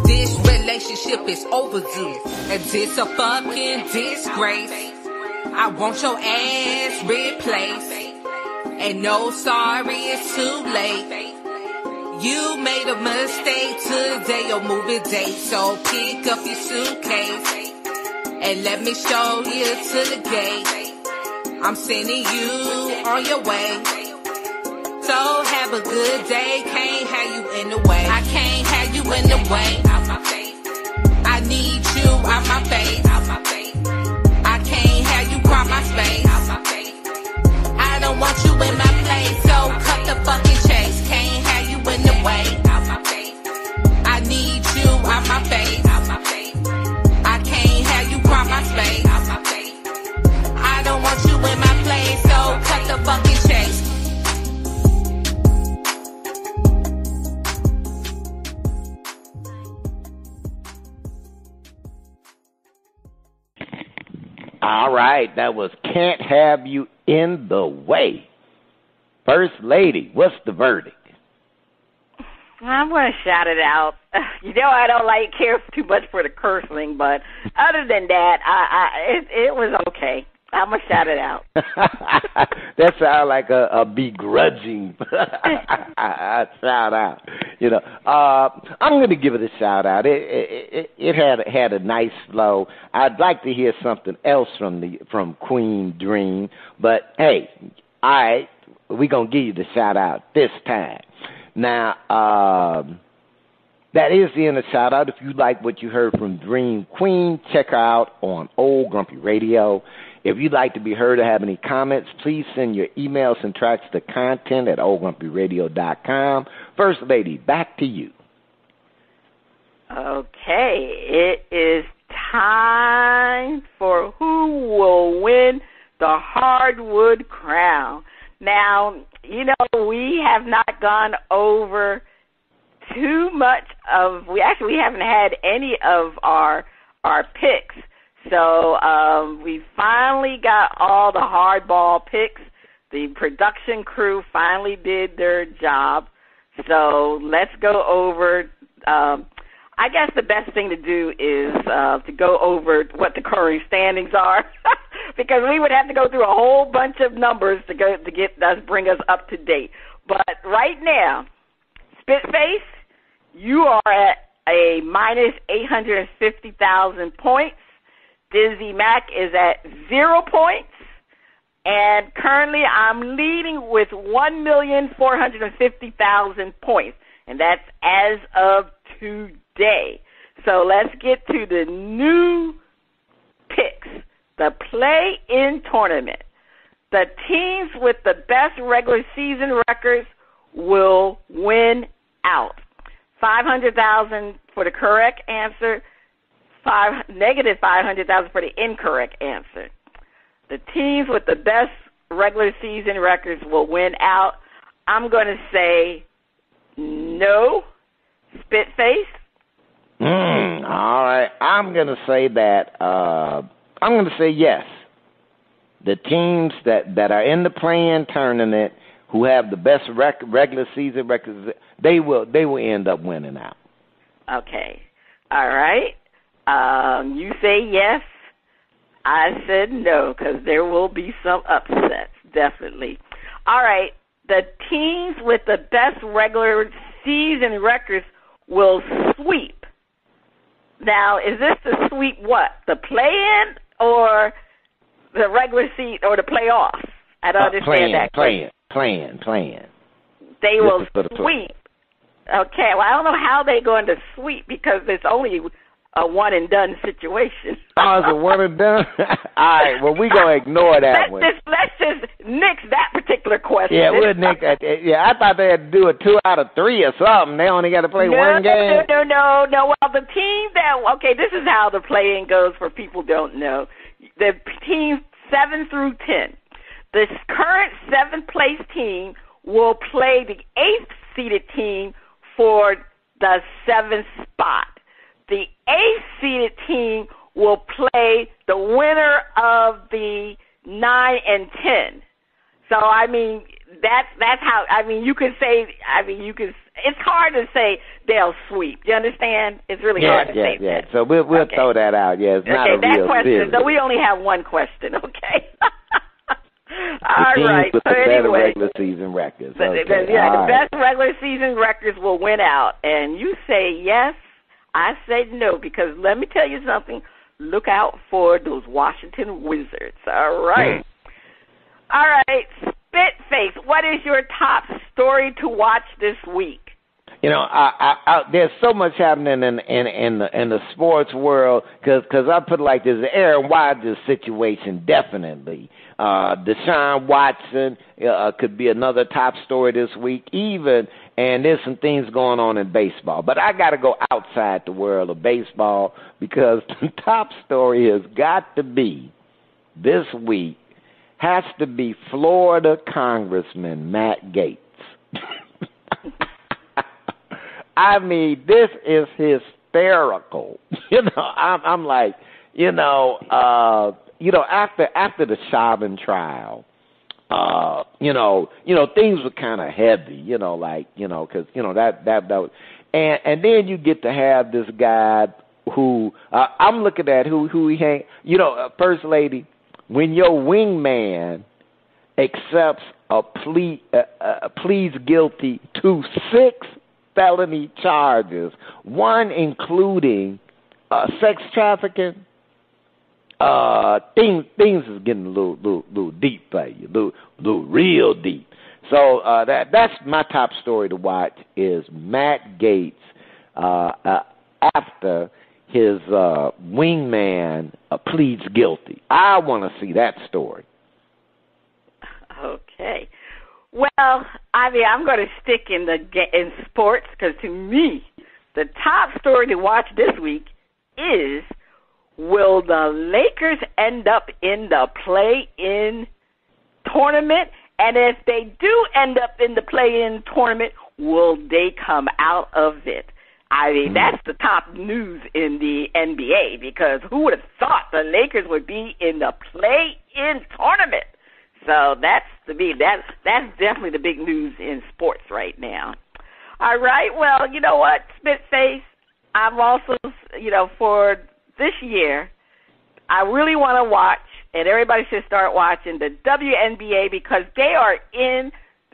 This relationship is overdue. And this a fucking disgrace. I want your ass replaced. And no, sorry, it's too late. You made a mistake today, your movie date. So pick up your suitcase and let me show you to the gate. I'm sending you on your way. So have a good day, can't have you in the way. I can't have you in the way. I need you out my face. I can't have you crowd my space. I don't want you in my place, so cut the fucking chase. Can't have you in the way. I need you out my face. I can't have you crowd my space. I don't want you in my place, so cut the fucking chase. All right, that was Can't Have You in the Way. First Lady, what's the verdict? I'm going to shout it out. You know, I don't care too much for the cursing, but other than that, it was okay. I'm going to shout it out. That sounds like a begrudging shout out. You know, I'm going to give it a shout out. It had a nice flow. I'd like to hear something else from Queen Dream, but hey, all right, we're going to give you the shout out this time. Now, that is the end of the shout out. If you like what you heard from Dream Queen, check her out on Old Grumpy Radio. If you'd like to be heard or have any comments, please send your emails and tracks to content at oldgrumpyradio.com. First Lady, back to you. Okay, it is time for who will win the hardwood crown. Now, you know, we have not gone over too much we haven't had any of our picks. So we finally got all the hardball picks. The production crew finally did their job. So let's go over. I guess the best thing to do is to go over what the current standings are, because we would have to go through a whole bunch of numbers to bring us up to date. But right now, Spitface, you are at a minus 850,000 points. Dizzy Mac is at 0 points, and currently I'm leading with 1,450,000 points, and that's as of today. So let's get to the new picks, the play-in tournament. The teams with the best regular season records will win out. 500,000 for the correct answer. Negative 500,000 for the incorrect answer. The teams with the best regular season records will win out. I'm going to say no. Spitface. All right. I'm going to say that. I'm going to say yes. The teams that are in the play-in tournament who have the best regular season records, they will end up winning out. Okay. All right. You say yes. I said no, because there will be some upsets, definitely. All right. The teams with the best regular season records will sweep. Now, is this to sweep what? The play-in or the regular season or the playoffs? I don't understand that. Playing. They will sweep Okay, well, I don't know how they're going to sweep because it's only a one-and-done situation. Oh, it's a one-and-done? All right, well, we're going to ignore that one. Let's just nix that particular question. Yeah, we'll nix that. Yeah, I thought they had to do it 2 out of 3 or something. They only got to play one game. No. Well, the team okay, this is how the play-in goes for people who don't know. The teams 7 through 10. The current 7th-place team will play the 8th-seeded team for the 7th spot. The 8th-seeded team will play the winner of the 9 and 10. So, I mean, that's how, I mean, you can say, it's hard to say they'll sweep. You understand? It's really hard to say that. So we'll okay. Throw that out. Yeah, it's not a real question. So we only have one question, okay? All right. With so the better anyway, regular season records. Okay. The best regular season records will win out. And you say yes, I say no, because let me tell you something. Look out for those Washington Wizards. All right. All right. Spitface, what is your top story to watch this week? You know, there's so much happening in the sports world because I put it like this: the Aaron Rodgers situation, definitely. Deshaun Watson could be another top story this week, and there's some things going on in baseball. But I got to go outside the world of baseball because the top story has got to be this week has to be Florida Congressman Matt Gaetz. I mean, this is hysterical. I'm like, after the Chauvin trial, things were kind of heavy, because that was, and then you get to have this guy who I'm looking at who he hang, First Lady, when your wingman accepts pleads guilty to 6 felony charges, one including sex trafficking. Things is getting a little deep for you, little real deep. So that's my top story to watch is Matt Gaetz after his wingman pleads guilty. I want to see that story. Okay. Well, I'm going to stick in sports because to me, the top story to watch this week is, will the Lakers end up in the play-in tournament? And if they do end up in the play-in tournament, will they come out of it? That's the top news in the NBA because who would have thought the Lakers would be in the play-in tournament? So that's definitely the big news in sports right now. All right, well, you know what, Spitface, I'm also, for this year, I really want to watch, and everybody should start watching the WNBA because they are in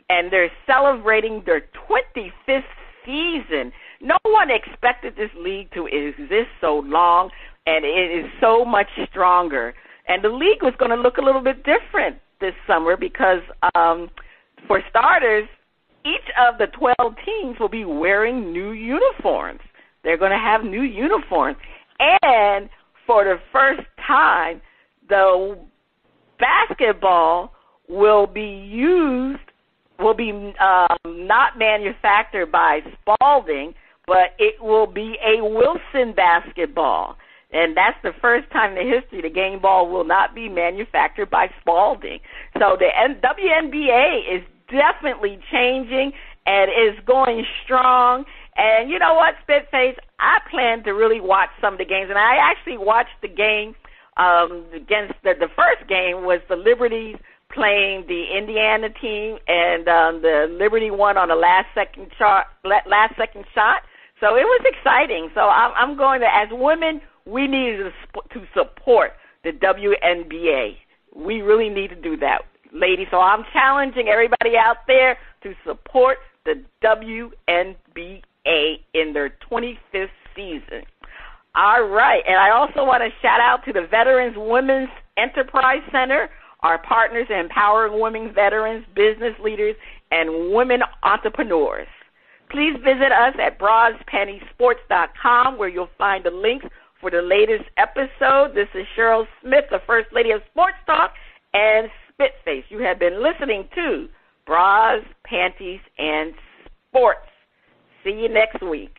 and they're celebrating their 25th season. No one expected this league to exist so long, and it is so much stronger. And the league was going to look a little bit different this summer because, for starters, each of the 12 teams will be wearing new uniforms. They're going to have new uniforms. And for the first time, the basketball will be not manufactured by Spalding, but it will be a Wilson basketball. And that's the first time in the history the game ball will not be manufactured by Spalding. So the WNBA is definitely changing and is going strong. And you know what, Spitface? I plan to really watch some of the games. And I actually watched the game against the first game was the Liberties playing the Indiana team, and the Liberty won on a last second shot. So it was exciting. So I'm going to, as women, we need to support the WNBA. We really need to do that, ladies. So I'm challenging everybody out there to support the WNBA in their 25th season. All right. And I also want to shout out to the Veterans Women's Enterprise Center, our partners in empowering women veterans, business leaders, and women entrepreneurs. Please visit us at BrasPantiesSports.com, where you'll find the links for the latest episode. This is Cheryl Smith, the First Lady of Sports Talk, and Spitface. You have been listening to Bras, Panties, and Sports. See you next week.